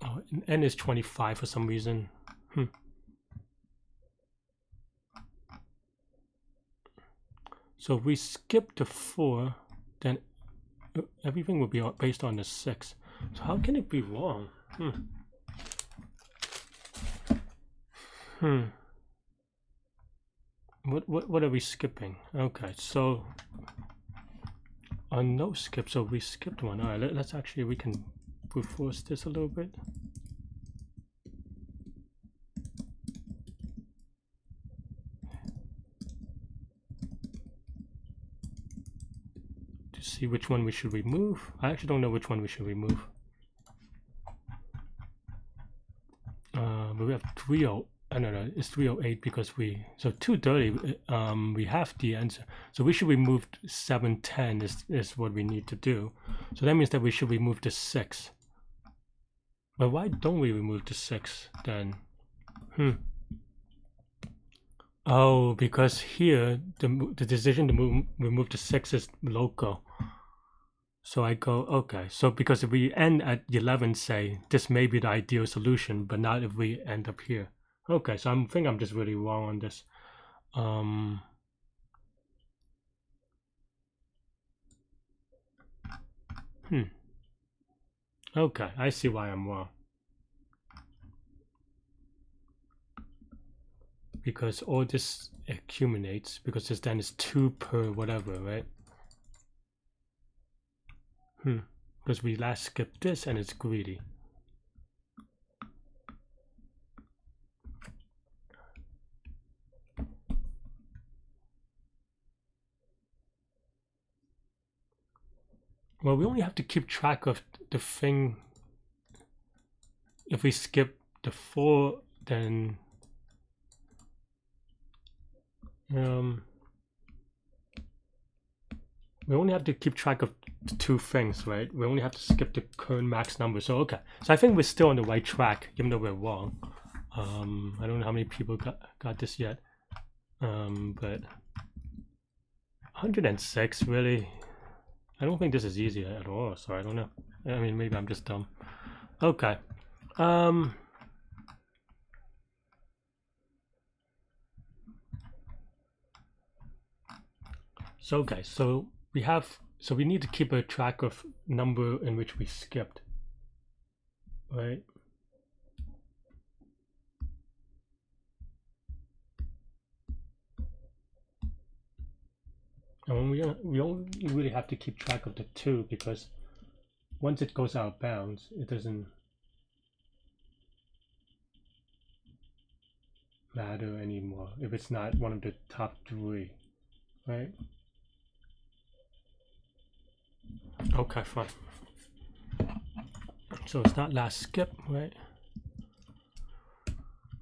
Oh, and n is 25 for some reason. So if we skip the 4, then everything will be based on the 6. So how can it be wrong? What are we skipping? Okay, so on no skip, so we skipped one. All right, let's actually, we can brute force this a little bit. To see which one we should remove. I actually don't know which one we should remove. But we have 30. No, it's 308 because so 230, we have the answer. So we should remove 710 is what we need to do. So that means that we should remove the 6. But why don't we remove the 6 then? Oh, because here the decision to remove the 6 is local. So I go, okay, so because if we end at 11, say, this may be the ideal solution, but not if we end up here. Okay, so I think I'm just really wrong on this. Okay, I see why I'm wrong. Because all this accumulates, because this then is 2 per whatever, right? Because we last skipped this and it's greedy. Well, we only have to keep track of the thing. If we skip the 4, then we only have to keep track of the 2 things, right? We only have to skip the current max number. So okay, so I think we're still on the right track, even though we're wrong. I don't know how many people got this yet, but 106 really. I don't think this is easy at all, so I don't know. I mean, maybe I'm just dumb. Okay. So okay, so we need to keep a track of number in which we skipped, right? And we only really have to keep track of the 2 because once it goes out of bounds, it doesn't matter anymore if it's not one of the top 3, right? Okay, fine. So it's not last skip, right?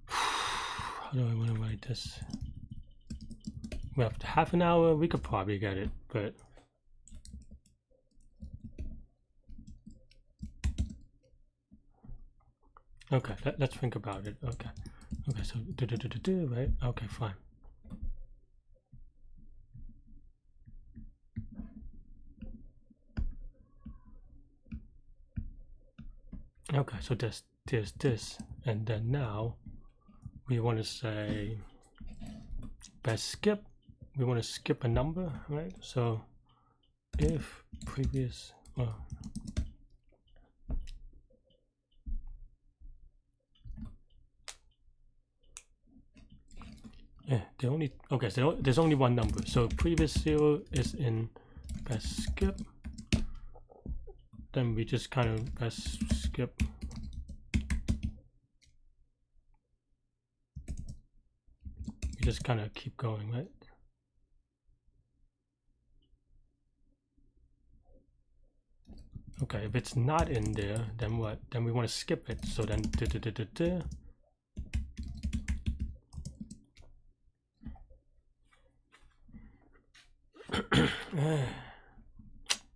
How do I want to write this? We have half an hour. We could probably get it, but okay. Let's think about it. Okay. Okay. So right? Okay, fine. Okay. So there's this, and then now we want to say best skip. We want to skip a number, right? So if previous, Yeah, okay, so there's only one number. So previous 0 is in best skip. Then we just kind of best skip. We just kind of keep going, right? Okay, if it's not in there, then what? Then we want to skip it. So then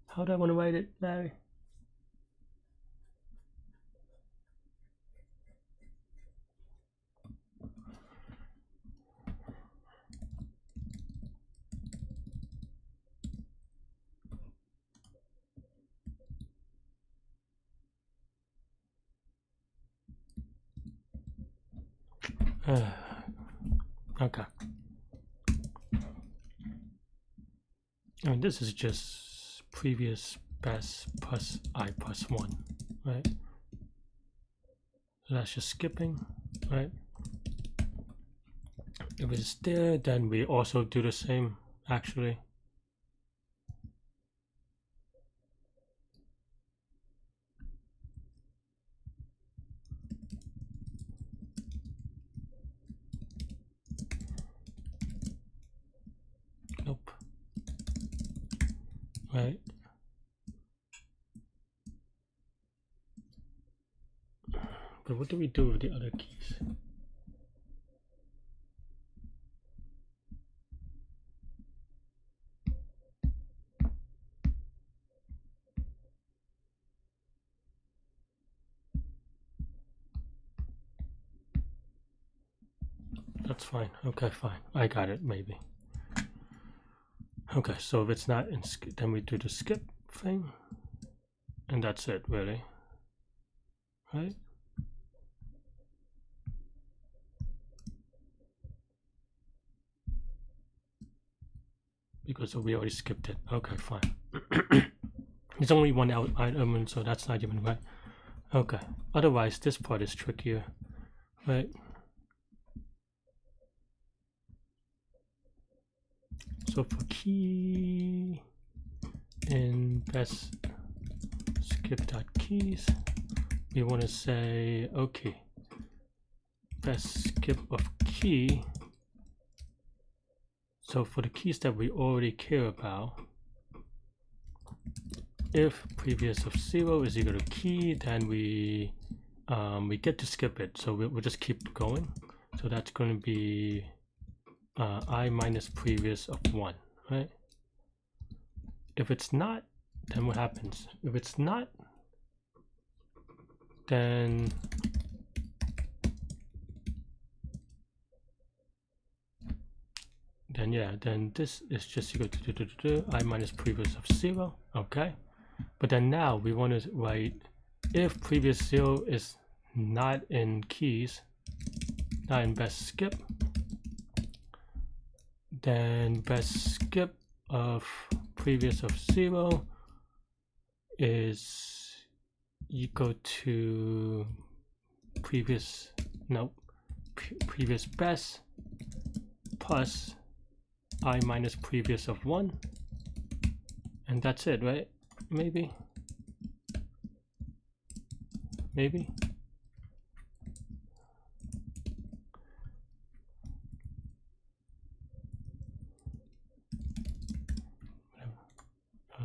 how do I want to write it, Larry? Okay. And this is just previous best plus I plus 1, right? So that's just skipping, right? If it's there, then we also do the same, actually. Nope. Right? But what do we do with the other keys? That's fine. Okay, fine. I got it, maybe. Okay, so if it's not in skip, then we do the skip thing. And that's it, really. Right? Because we already skipped it. Okay, fine. There's only one item, so that's not even right. Okay. Otherwise, this part is trickier. Right? So for key in best skip.keys, we want to say, okay, best skip of key. So for the keys that we already care about, if previous of 0 is equal to key, then we get to skip it. So we'll just keep going. So that's going to be I minus previous of 1, right? If it's not, then what happens? If it's not, then yeah, then this is just equal to I minus previous of 0, okay? But then now we want to write if previous 0 is not in keys, not in best skip, then best skip of previous of 0 is equal to previous best plus I minus previous of 1, and that's it, right? Maybe.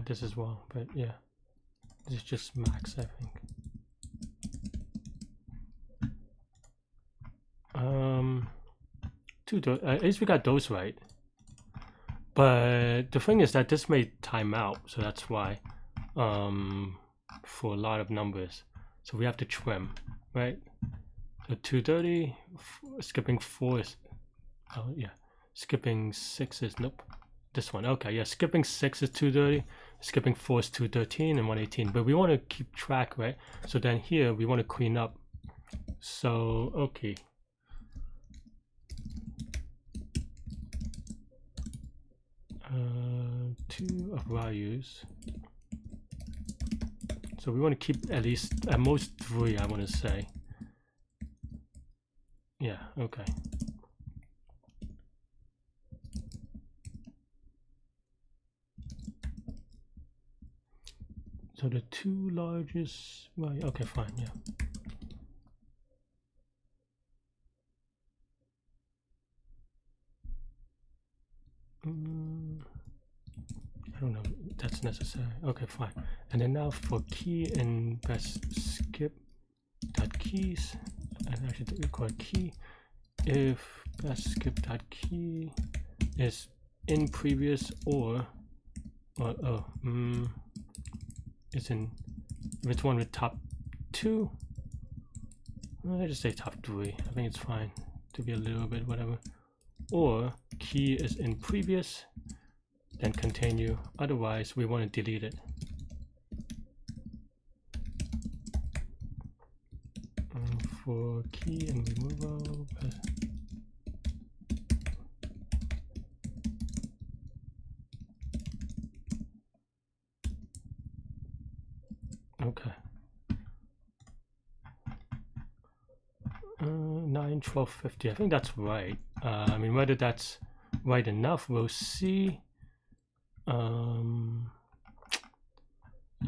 This is wrong, but yeah, this is just max, I think. At least we got those right. But the thing is that this may time out, so that's why for a lot of numbers. So we have to trim, right? So 230, skipping 4 is, oh yeah, skipping 6 is, nope, this one, okay, yeah, skipping 6 is 230, skipping 4 is 213 and 118, but we want to keep track, right? So then here we want to clean up. So, okay. Two of values. So we want to keep at least, at most 3, I want to say. Yeah, okay. So the two largest, right, okay, fine, yeah. I don't know, that's necessary. Okay, fine. And then now for key and best skip dot keys, and I should record key if best skip dot key is in previous or it's in which one with top 2. I just say top 3. I think it's fine to be a little bit whatever. Or key is in previous, then continue. Otherwise, we want to delete it. For key and removal. Okay. 9, 12, 50. I think that's right. I mean, whether that's right enough, we'll see.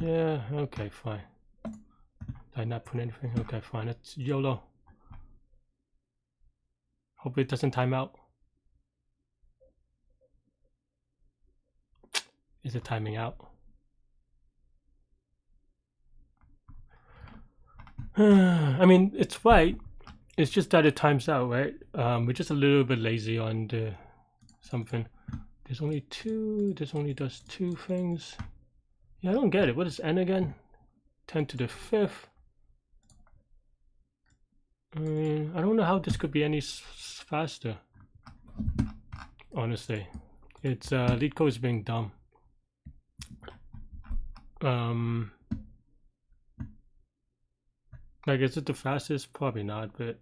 Yeah, okay, fine. Did I not put anything? Okay, fine. It's YOLO. Hope it doesn't time out. Is it timing out? I mean, it's right. It's just that it times out, right? We're just a little bit lazy on the something. There's only 2. This only does 2 things. Yeah, I don't get it. What is n again? 10 to the 5th. I mean, I don't know how this could be any faster. Honestly, it's Leetcode is being dumb. Like, is it the fastest? Probably not, but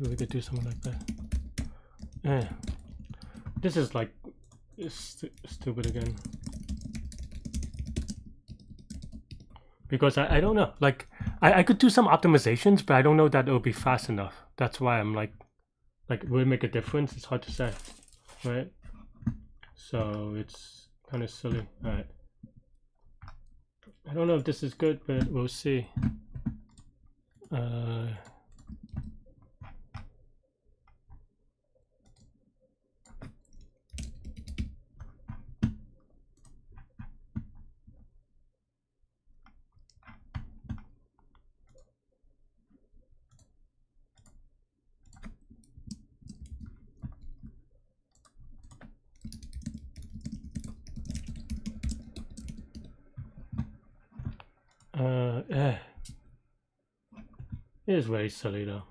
we could do something like that. This is like stupid again. Because I don't know, like I could do some optimizations, but I don't know that it'll be fast enough. That's why I'm like will it make a difference? It's hard to say, right? So it's kind of silly. All right. I don't know if this is good, but we'll see. It is very silly though.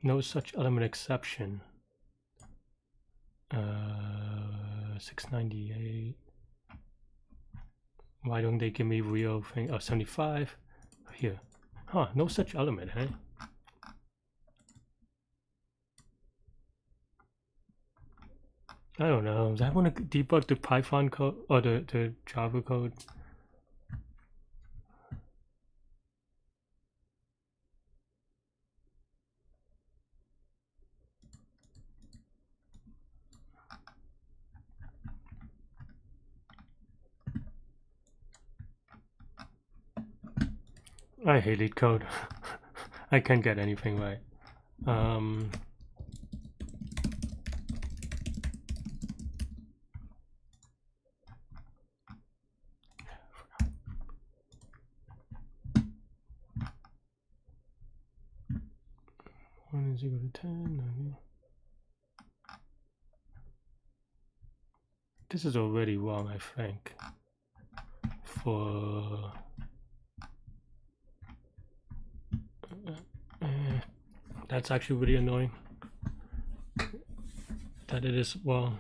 No such element exception. 698. Why don't they give me real thing? Oh, 75 here. Huh, no such element, hey? I don't know. I want to debug the Python code or the Java code. I hate Leetcode. I can't get anything right. One is equal to 10. This is already wrong, I think. For that's actually really annoying that it is wrong.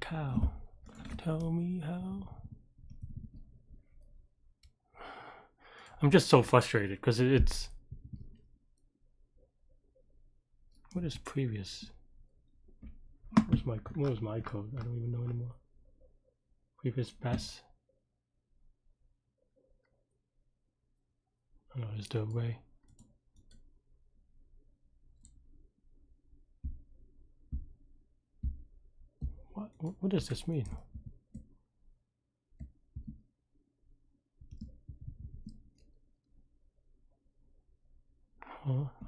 how. Tell me how. I'm just so frustrated because it's. What is previous? What was my code? I don't even know anymore. Previous best. Oh, is there a way? What does this mean?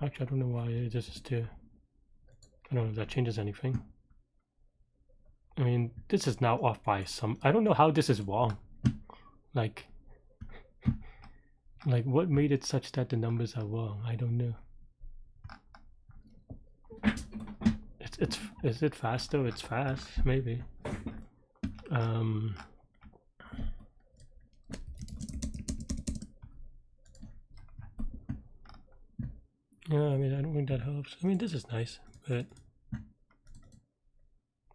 Actually, I don't know why this is there. I don't know if that changes anything. I mean, this is now off by some. I don't know how this is wrong. Like what made it such that the numbers are wrong? I don't know. Is it fast though? It's fast, maybe. Yeah, I mean, I don't think that helps. I mean, this is nice, but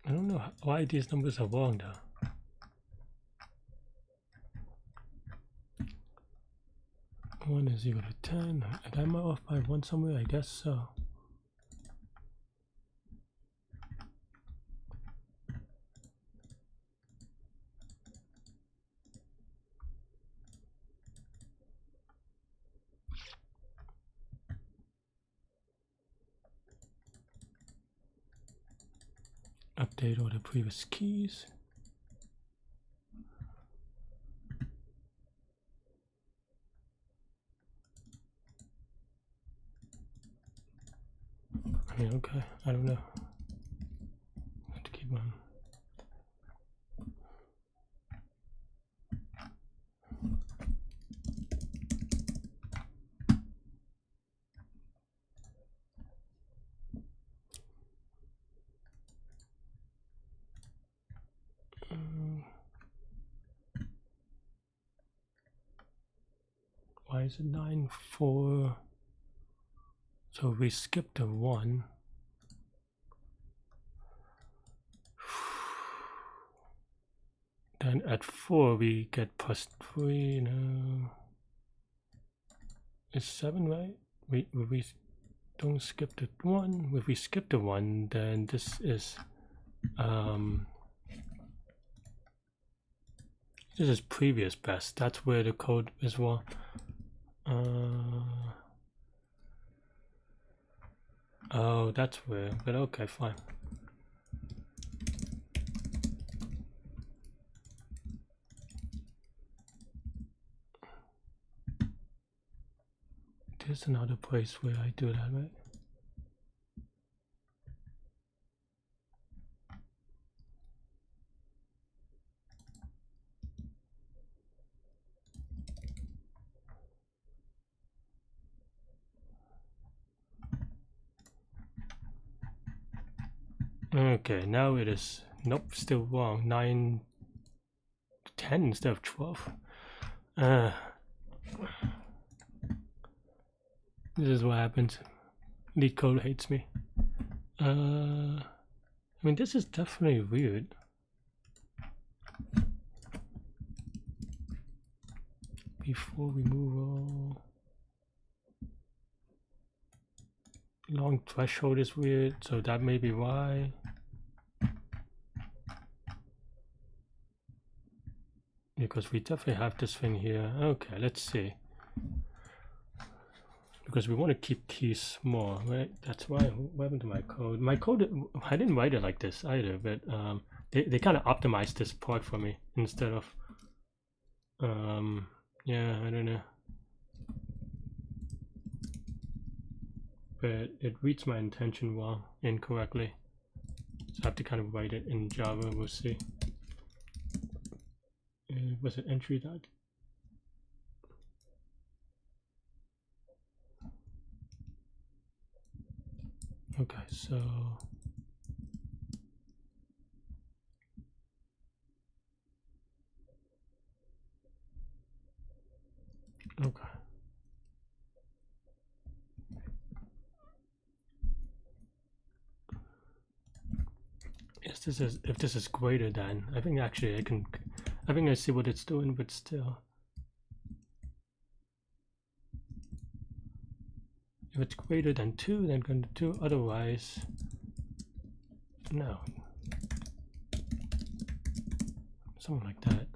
I don't know why these numbers are wrong though. 1 is equal to 10. Am I off by 1 somewhere? I guess so. Update all the previous keys. I mean, okay, I don't know. I have to keep on. Why is it 9, 4? So we skipped a 1. Then at 4 we get +3. No, it's 7, right? We don't skip the 1. If we skip the 1, then this is previous best. That's where the code is wrong. Oh, that's where. But okay, fine. There's another place where I do that, right? Okay, now it is. Nope, still wrong. 9, 10 instead of 12. This is what happens. Leetcode hates me. I mean, this is definitely weird. Before we move on, long threshold is weird, so that may be why. Because we definitely have this thing here. Okay, let's see. Because we want to keep keys small, right? That's why. What happened to my code? My code, I didn't write it like this either, but they kind of optimized this part for me instead of yeah, I don't know, but it reads my intention well incorrectly, so I have to kind of write it in Java. We'll see. Was it entry dot? Okay, so okay. guess this is, if this is greater than, I think actually I think I see what it's doing, but still. If it's greater than 2, then going to 2, otherwise, no. Something like that.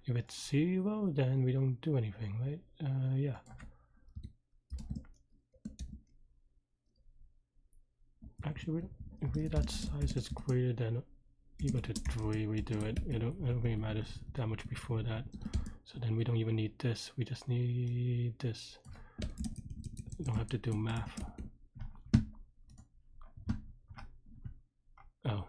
If it's 0, then we don't do anything, right? Yeah. Actually, if that size is greater than equal to 3, we do it. It don't really matter that much before that. So then we don't even need this. We just need this. We don't have to do math. Oh.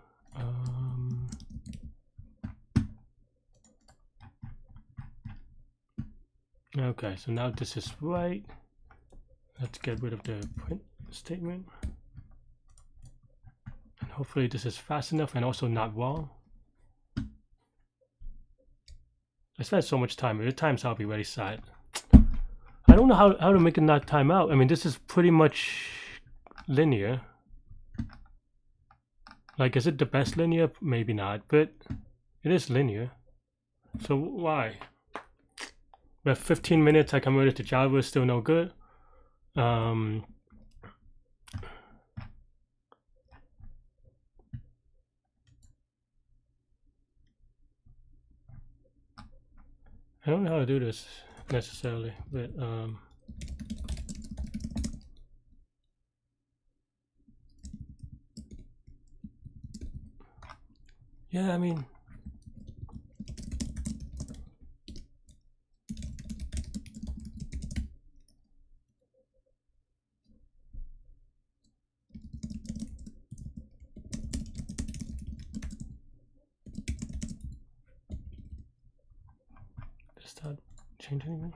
Okay, so now this is right. Let's get rid of the print statement. And hopefully this is fast enough and also not wrong. I spent so much time. If it times out, I'll be very sad. I don't know how to make it not time out. I mean, this is pretty much linear. Like, is it the best linear? Maybe not, but it is linear. So why? We have 15 minutes, I converted to Java, still no good. I don't know how to do this necessarily, but yeah, I mean, does that change anything?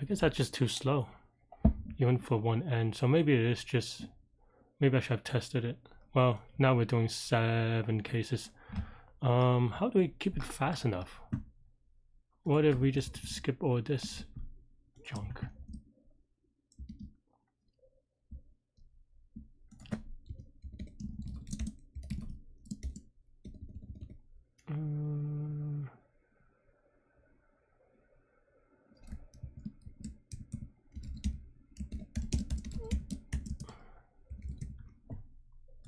I guess that's just too slow, even for one end. So maybe it is just, maybe I should have tested it. Well, now we're doing 7 cases. How do we keep it fast enough? What if we just skip all this junk?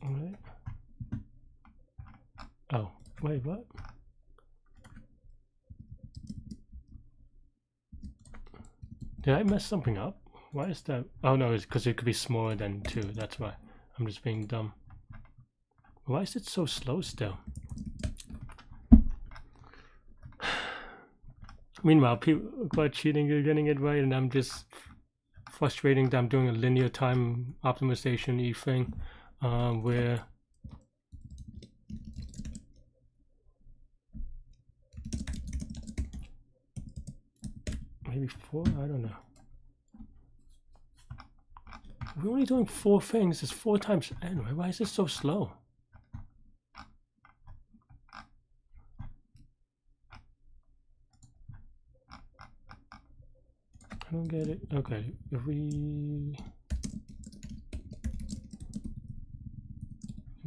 Alright. Oh, wait, what? Did I mess something up? Why is that? Oh no, it's because it could be smaller than 2. That's why. I'm just being dumb. Why is it so slow still? Meanwhile, people are cheating, you're getting it right, and I'm just frustrating that I'm doing a linear time optimization thing, where maybe 4, I don't know. We're only doing 4 things, it's 4 times n, right? Why is this so slow? I don't get it. Okay, if we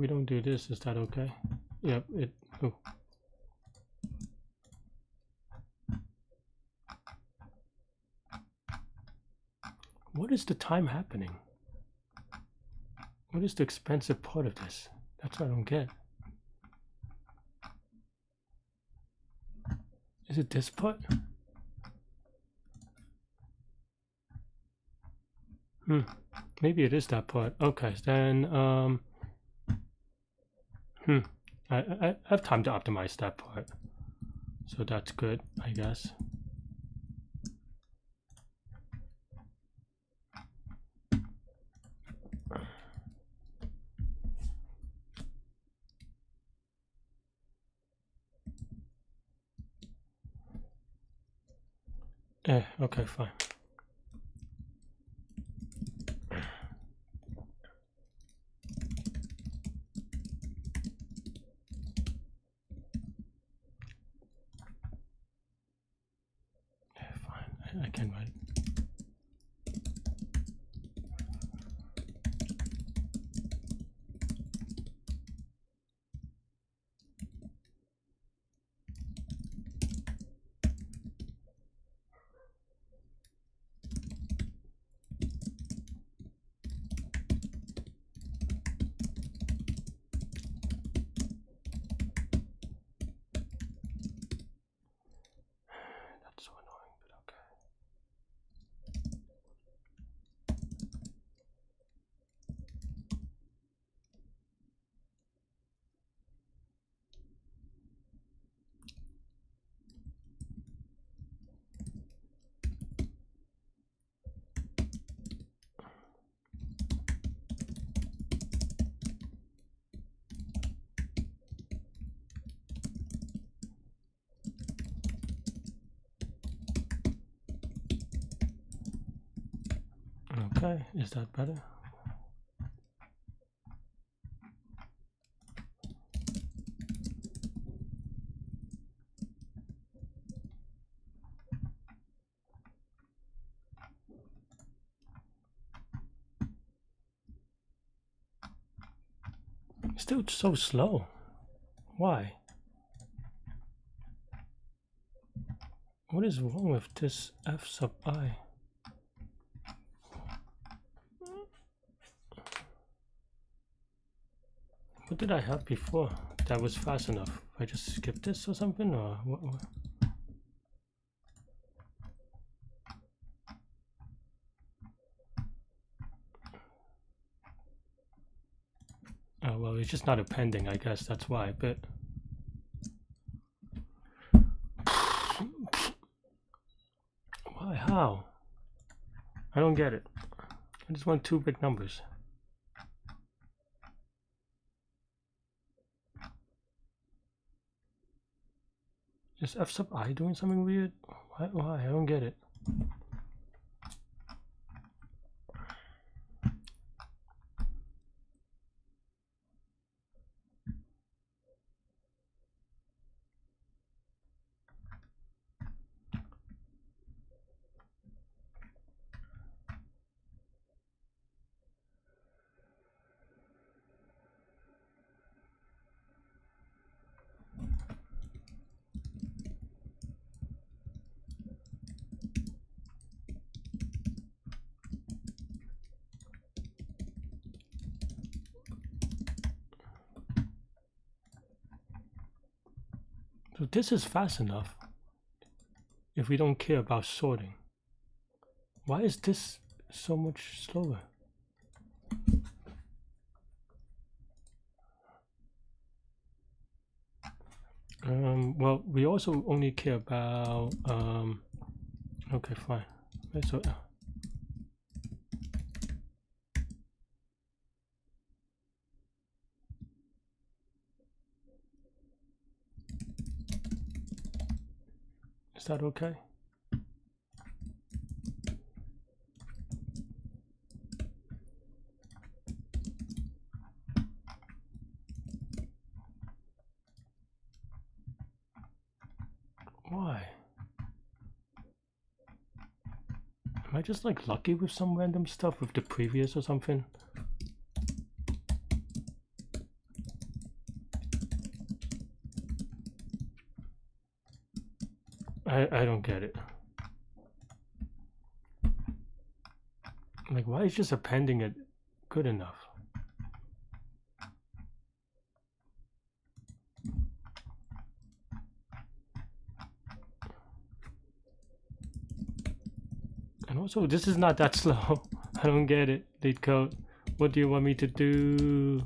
don't do this, is that okay? Yep, oh. What is the time happening? What is the expensive part of this? That's what I don't get. Is it this part? Maybe it is that part. Okay, then I have time to optimize that part, so that's good, I guess. Okay, fine. I can write it. That's so annoying, but okay. Okay, is that better? Still so slow. Why? What is wrong with this f sub I? What did I have before that was fast enough? I just skipped this or something, or what? Oh well, it's just not appending, I guess that's why. But why? How? I don't get it. I just want two big numbers. Is f sub I doing something weird? Why? I don't get it. So this is fast enough if we don't care about sorting. Why is this so much slower? Well, we also only care about okay, fine. So is that okay? Why? Am I just like lucky with some random stuff with the previous or something? I don't get it. Like, why is just appending it good enough? And also, this is not that slow. I don't get it. Leetcode, what do you want me to do?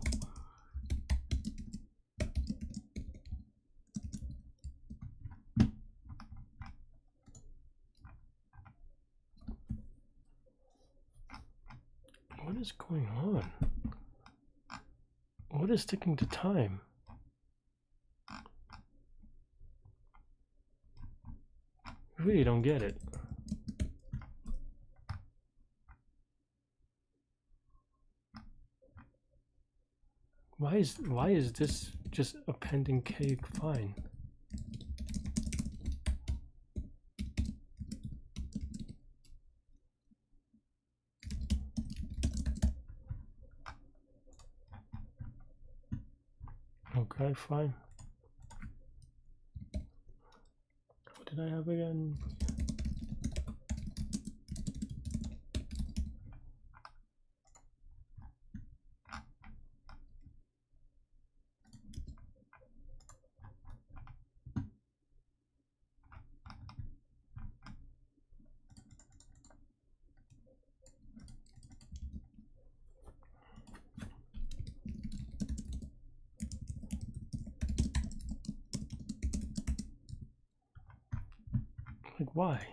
What is going on? What is taking the time? I really don't get it. Why is this just appending cake fine? Okay, fine. What did I have again? Like, why?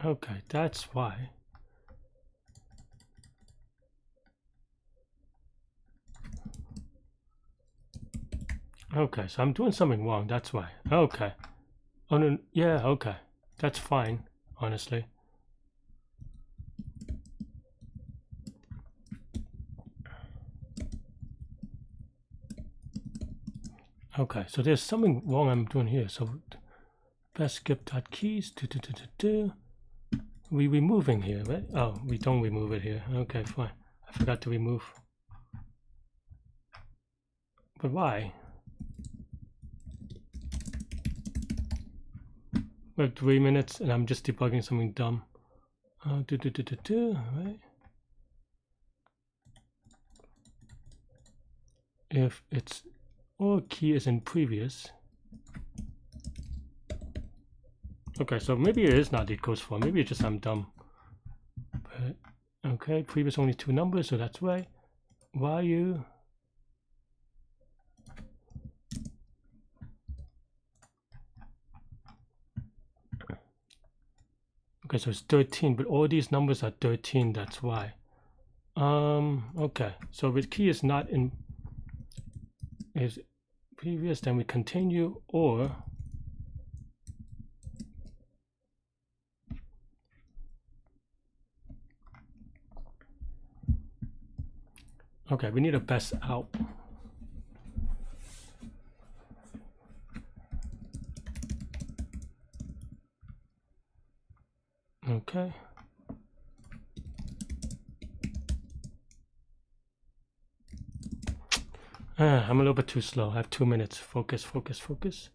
Okay, that's why. Okay, so I'm doing something wrong, that's why. Okay. Oh, no, yeah, okay. That's fine, honestly. Okay, so there's something wrong I'm doing here. So best skip.keys. We removing here, right? Oh, we don't remove it here. Okay, fine. I forgot to remove. But why? We have 3 minutes and I'm just debugging something dumb. Right? If it's or key is in previous. Okay, so maybe it is not Leetcode's fault. Maybe it's just I'm dumb. But okay, previous only 2 numbers, so that's right. Why are you? Okay, so it's 13, but all these numbers are 13, that's why. Okay, so if the key is not in is previous, then we continue, or okay, we need a best out. Okay. I'm a little bit too slow. I have 2 minutes. Focus, focus, focus.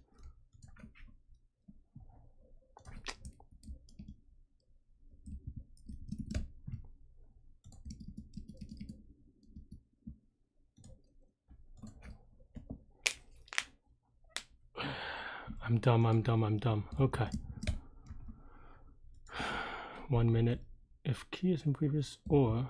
I'm dumb, I'm dumb, I'm dumb. Okay. 1 minute. If key is in previous or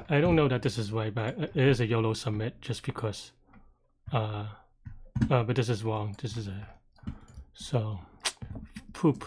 I don't know that this is right, but it is a YOLO submit just because. But this is wrong. This is a so poop.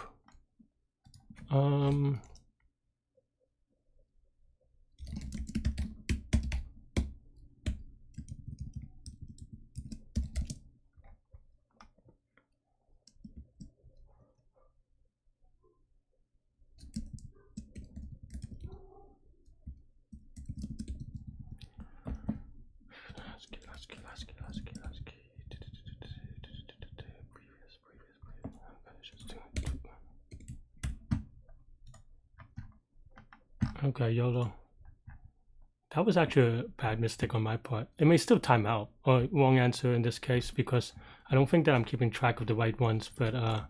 Okay, YOLO. That was actually a bad mistake on my part. It may still time out, or wrong answer in this case, because I don't think that I'm keeping track of the right ones, but I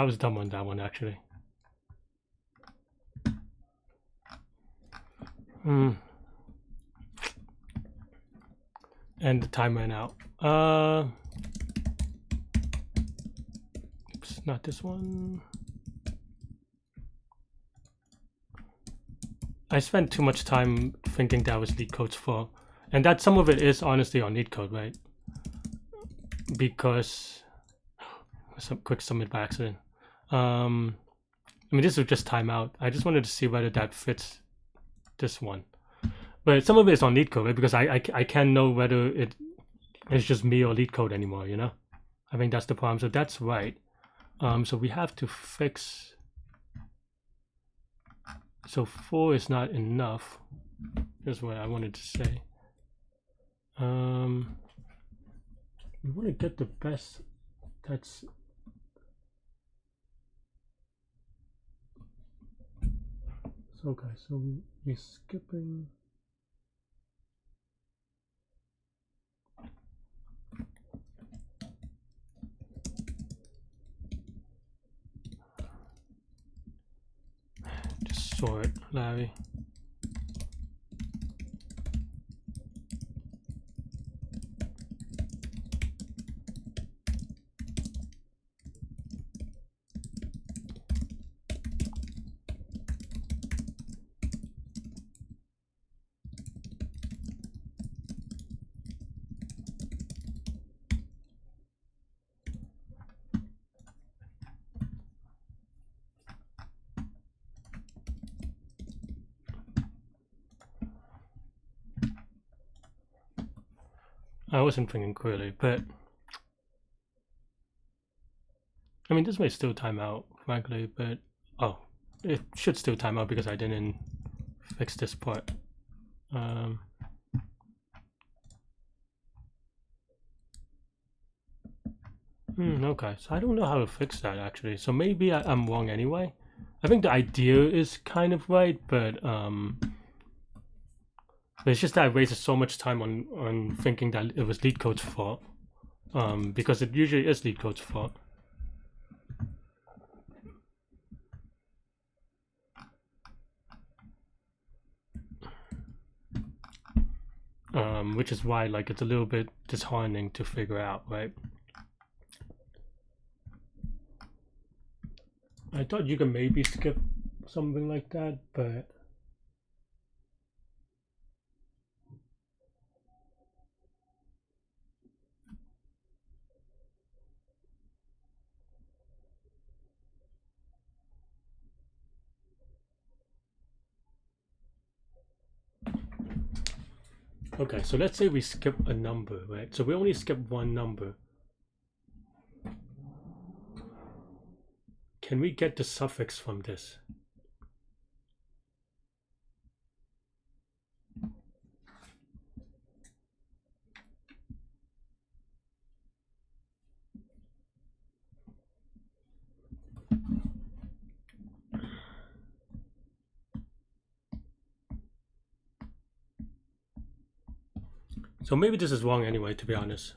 was dumb on that one, actually. And the time ran out. Oops, not this one. I spent too much time thinking that was Leetcode's fault, and that some of it is honestly on Leetcode, right? Because some quick submit by accident. I mean, this was just timeout. I just wanted to see whether that fits this one, but some of it is on Leetcode, right? Because I can't know whether it's just me or Leetcode anymore. You know, I think that's the problem. So that's right. So we have to fix. So 4 is not enough. That's what I wanted to say. We want to get the best. That's so guys. So we're skipping. Just sort, Larry. I wasn't thinking clearly, but I mean, this may still time out, frankly, but oh, it should still time out because I didn't fix this part. Okay, so I don't know how to fix that actually. So maybe I'm wrong anyway. I think the idea is kind of right, but it's just that I wasted so much time on thinking that it was Leetcode's fault, because it usually is Leetcode's fault. Which is why like it's a little bit disheartening to figure out, right? I thought you could maybe skip something like that, but okay, so let's say we skip a number, right? So we only skip one number. Can we get the suffix from this? So maybe this is wrong anyway, to be honest.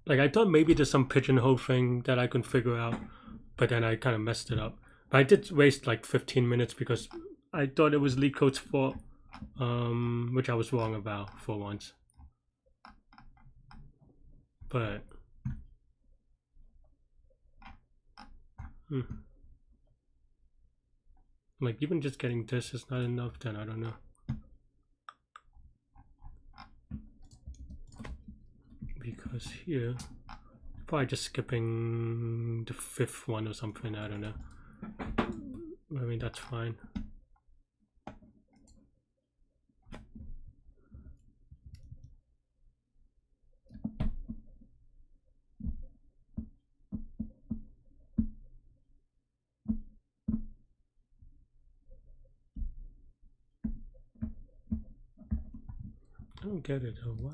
Like I thought maybe there's some pigeonhole thing that I can figure out, but then I kind of messed it up. But I did waste like 15 minutes because I thought it was Leetcode's fault, which I was wrong about for once. But like even just getting this is not enough, then I don't know. Because here, probably just skipping the 5th one or something, I don't know. I mean, that's fine. I don't get it, though, why?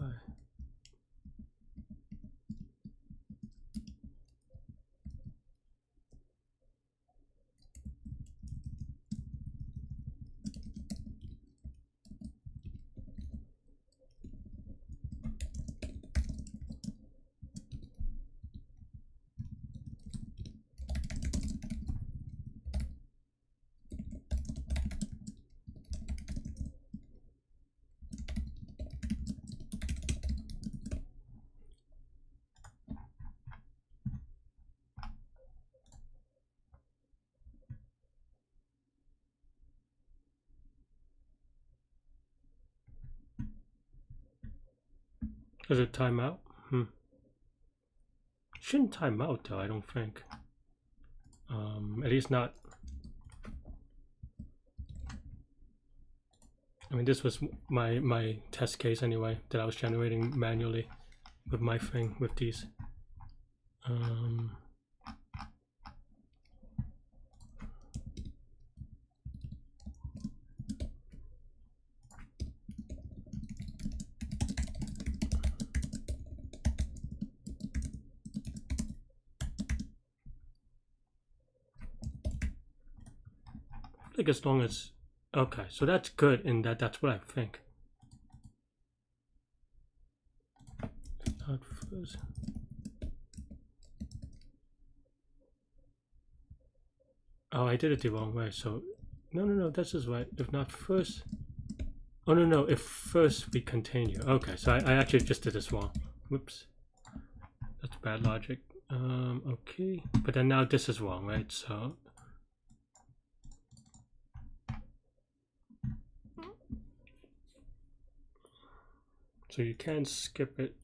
Does it time out? Shouldn't time out though, I don't think. At least not. I mean, this was my test case anyway that I was generating manually with my thing with these. Like as long as, okay, so that's good in that that's what I think. Not first. Oh, I did it the wrong way. So no, this is right. If not first, oh no, if first we continue. Okay, so I actually just did this wrong. Whoops, that's bad logic. Okay, but then now this is wrong, right? So you can't skip it.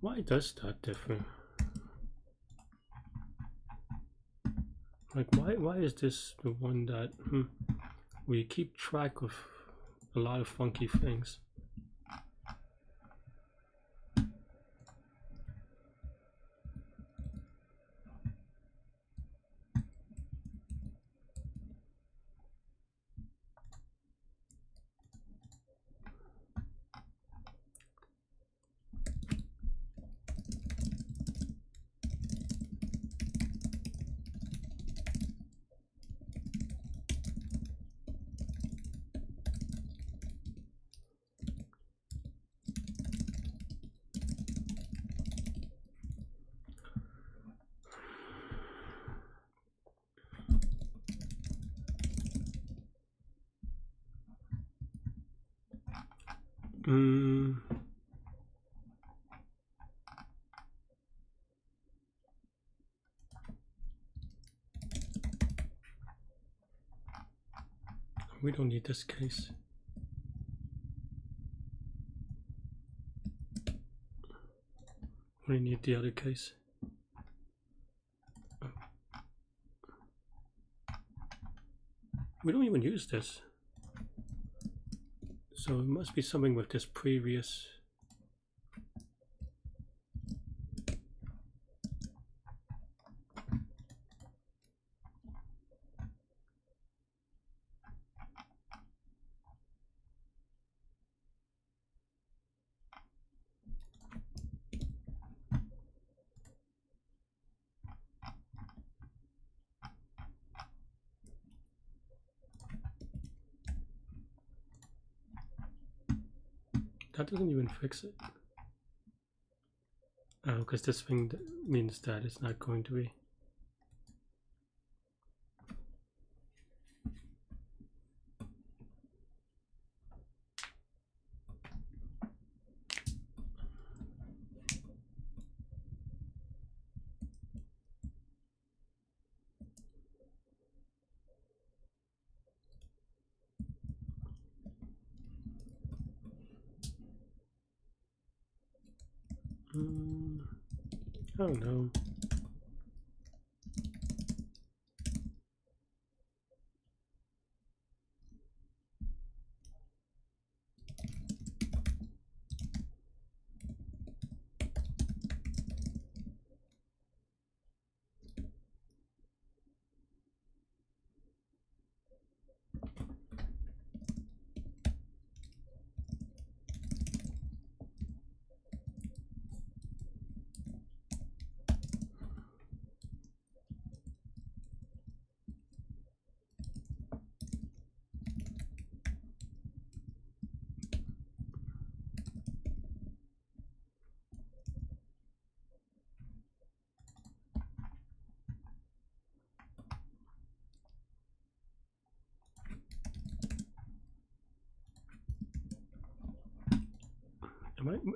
Why does that differ? Like why is this the one that we keep track of a lot of funky things? We don't need this case. We need the other case. We don't even use this. So it must be something with this previous. That doesn't even fix it. Oh, because this thing means that it's not going to be. I don't know.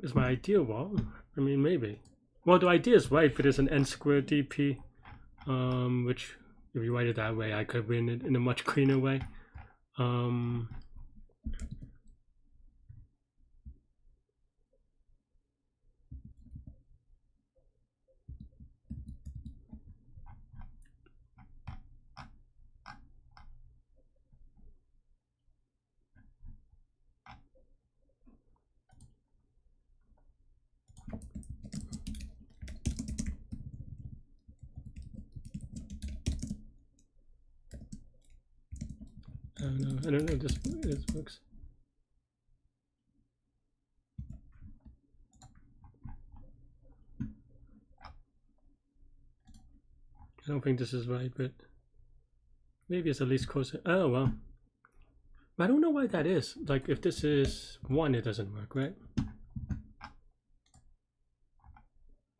Is my idea wrong? I mean, maybe. Well, the idea is right, but it's an n squared dp, which if you write it that way, I could win it in a much cleaner way. I don't know if this works. I don't think this is right, but maybe it's at least closer. Oh, well. I don't know why that is. Like, if this is 1, it doesn't work, right?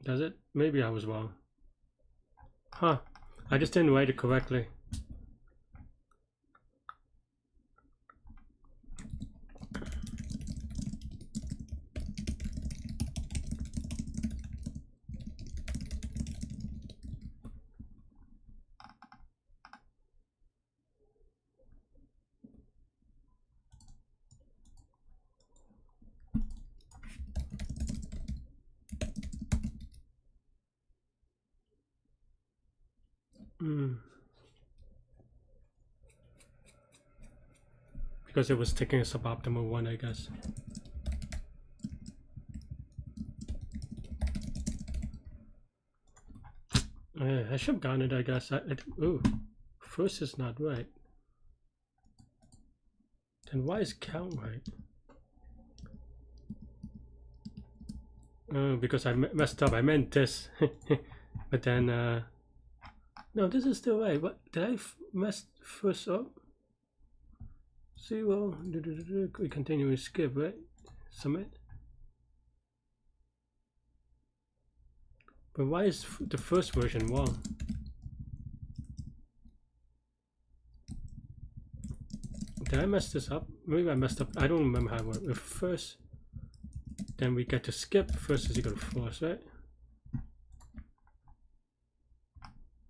Does it? Maybe I was wrong. Huh. I just didn't write it correctly. Because it was taking a suboptimal 1, I guess. I should have gotten it, I guess. Ooh, first is not right. Then why is count right? Oh, because I messed up. I meant this. But then, no, this is still right. What? Did I mess first up? 0. We continue to skip, right? Submit. But why is the first version wrong? Did I mess this up? Maybe I messed up. I don't remember how it worked. If first, then we get to skip. First is equal to false, right?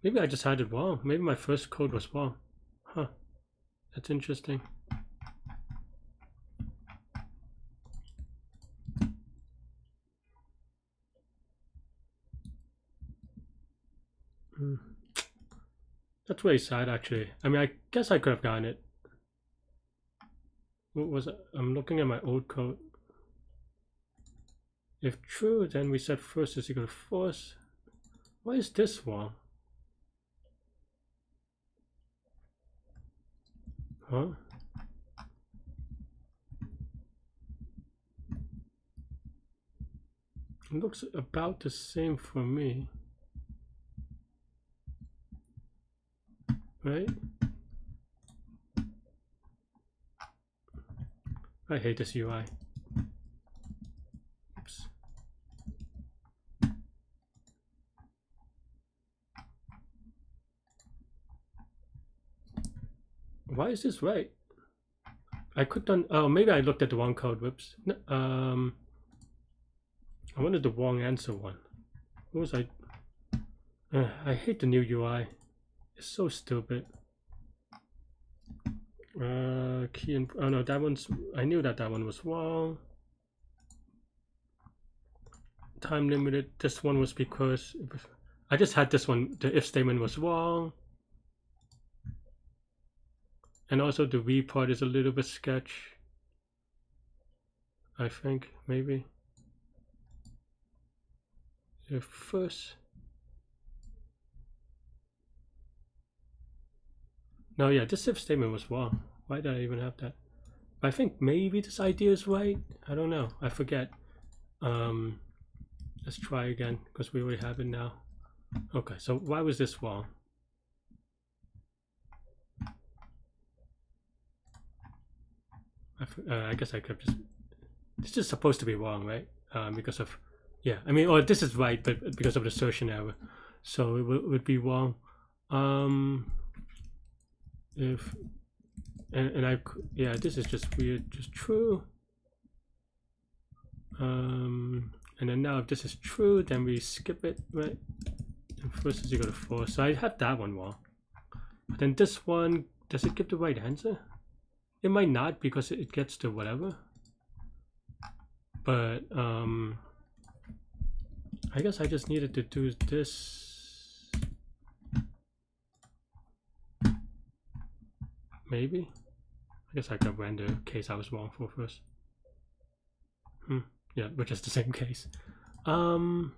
Maybe I just had it wrong. Maybe my first code was wrong. Huh. That's interesting. That's really sad, actually. I mean, I guess I could have gotten it. What was it? I'm looking at my old code. If true, then we set first is equal to false. Why is this wrong? Huh? It looks about the same for me. Right? I hate this UI. Oops. Why is this right? I could done. Oh, maybe I looked at the wrong code. Whoops. No, I wanted the wrong answer one. What was I? I hate the new UI. It's so stupid. Key and oh no, that one's. I knew that one was wrong. Time limited. This one was because I just had this one. The if statement was wrong. And also the V part is a little bit sketch. I think maybe. If first. No, yeah, this if statement was wrong. Why did I even have that? I think maybe this idea is right. I don't know. I forget. Let's try again because we already have it now. Okay, so why was this wrong? I guess I could just. This is supposed to be wrong, right? Because of, yeah. I mean, or this is right, but because of the assertion error, so it would be wrong. If and I yeah, this is just weird. Just true. And then now if this is true, then we skip it, right? And first is equal to 4. So I had that one wrong. But then this one, does it give the right answer? It might not because it gets to whatever. But I guess I just needed to do this. Maybe. I guess I could ran the case I was wrong for first. Yeah, which is the same case. And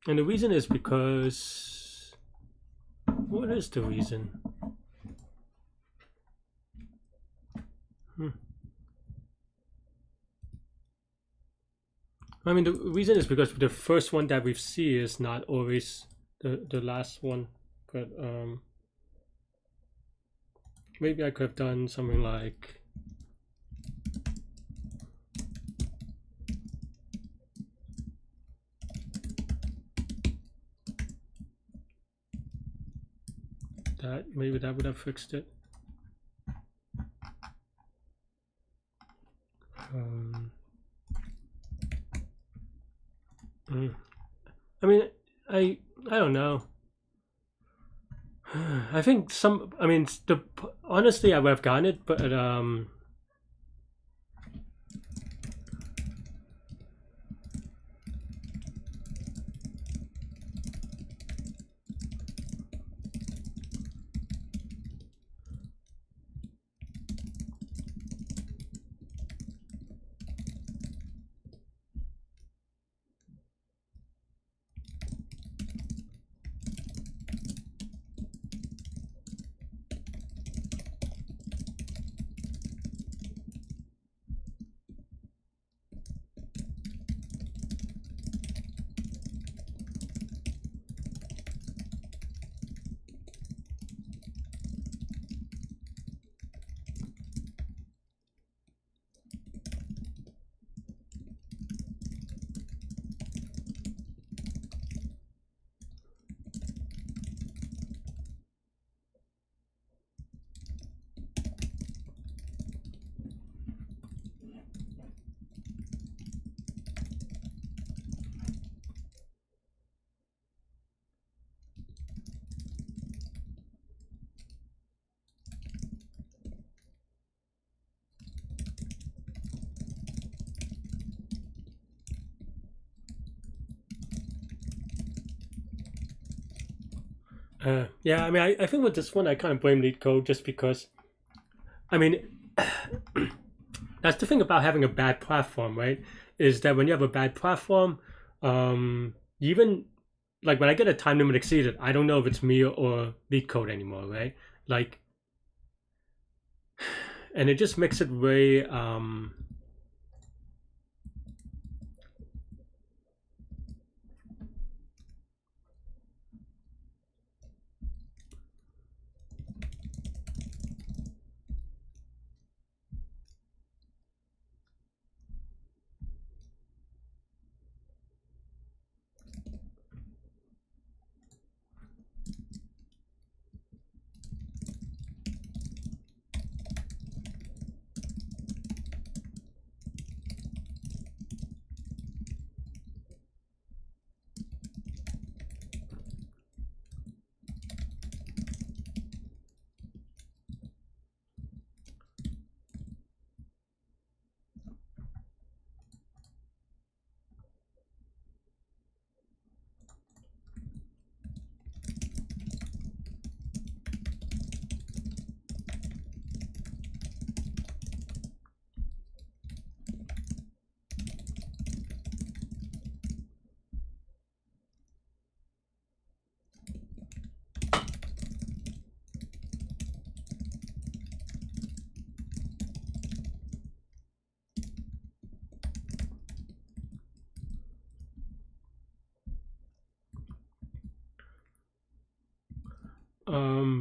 the reason is because, what is the reason? I mean, the reason is because the first one that we see is not always the last one, but maybe I could have done something like that. Maybe that would have fixed it. I mean, I don't know. I think honestly I would have gotten it, but yeah, I mean, I think with this one I kind of blame Leetcode just because, I mean, that's the thing about having a bad platform, right? Is that when you have a bad platform, even like when I get a time limit exceeded, I don't know if it's me or Leetcode anymore, right? Like, and it just makes it very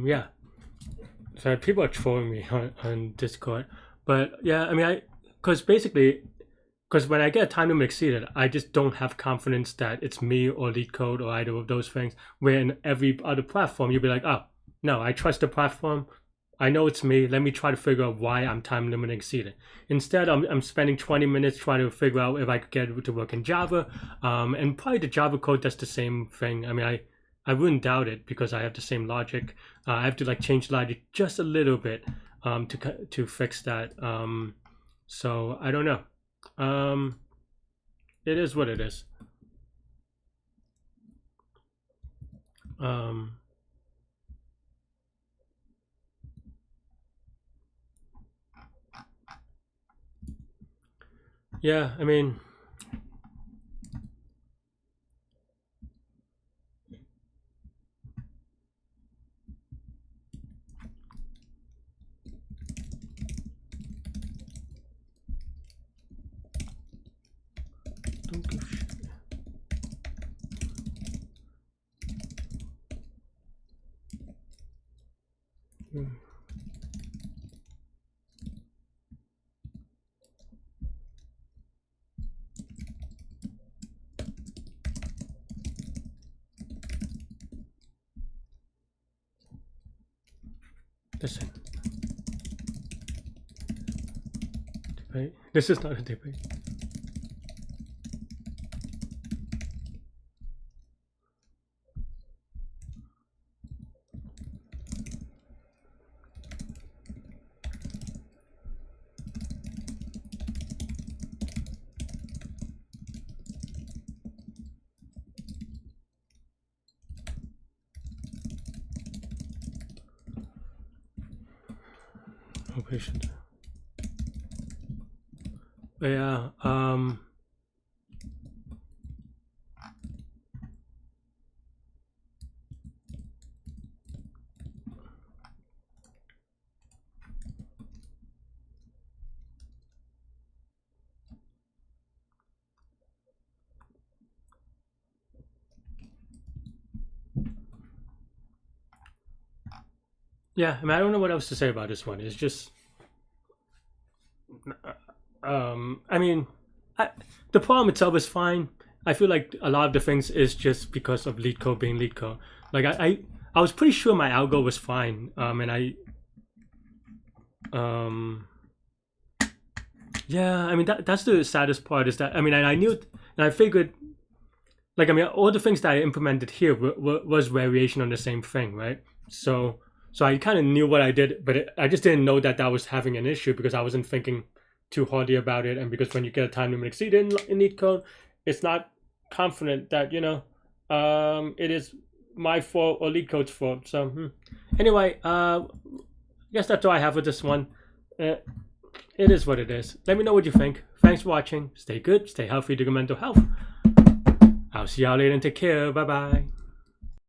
yeah. So people are trolling me on Discord, but yeah, I mean, because when I get a time limit exceeded, I just don't have confidence that it's me or Leetcode or either of those things. Where in every other platform, you'll be like, oh no, I trust the platform. I know it's me. Let me try to figure out why I'm time limit exceeding. Instead, I'm spending 20 minutes trying to figure out if I could get it to work in Java. And probably the Java code does the same thing. I mean, I wouldn't doubt it because I have the same logic. I have to like change logic just a little bit to fix that. So I don't know. It is what it is. Yeah, I mean, don't give a shit. Listen. Debate. This is not a debate. No patient. But yeah, yeah, I mean, I don't know what else to say about this one. It's just, I mean, the problem itself is fine. I feel like a lot of the things is just because of Leetcode being Leetcode. Like I was pretty sure my algo was fine, and yeah, I mean that's the saddest part is that I mean I knew and I figured, like I mean all the things that I implemented here was variation on the same thing, right? So I kind of knew what I did, but I just didn't know that was having an issue because I wasn't thinking too hardly about it, and because when you get a time limit exceeded in Leetcode, it's not confident that it is my fault or Leetcode's fault. So anyway, I guess that's all I have with this one. It is what it is. Let me know what you think. Thanks for watching. Stay good, stay healthy, do good mental health. I'll see y'all later and take care. Bye bye.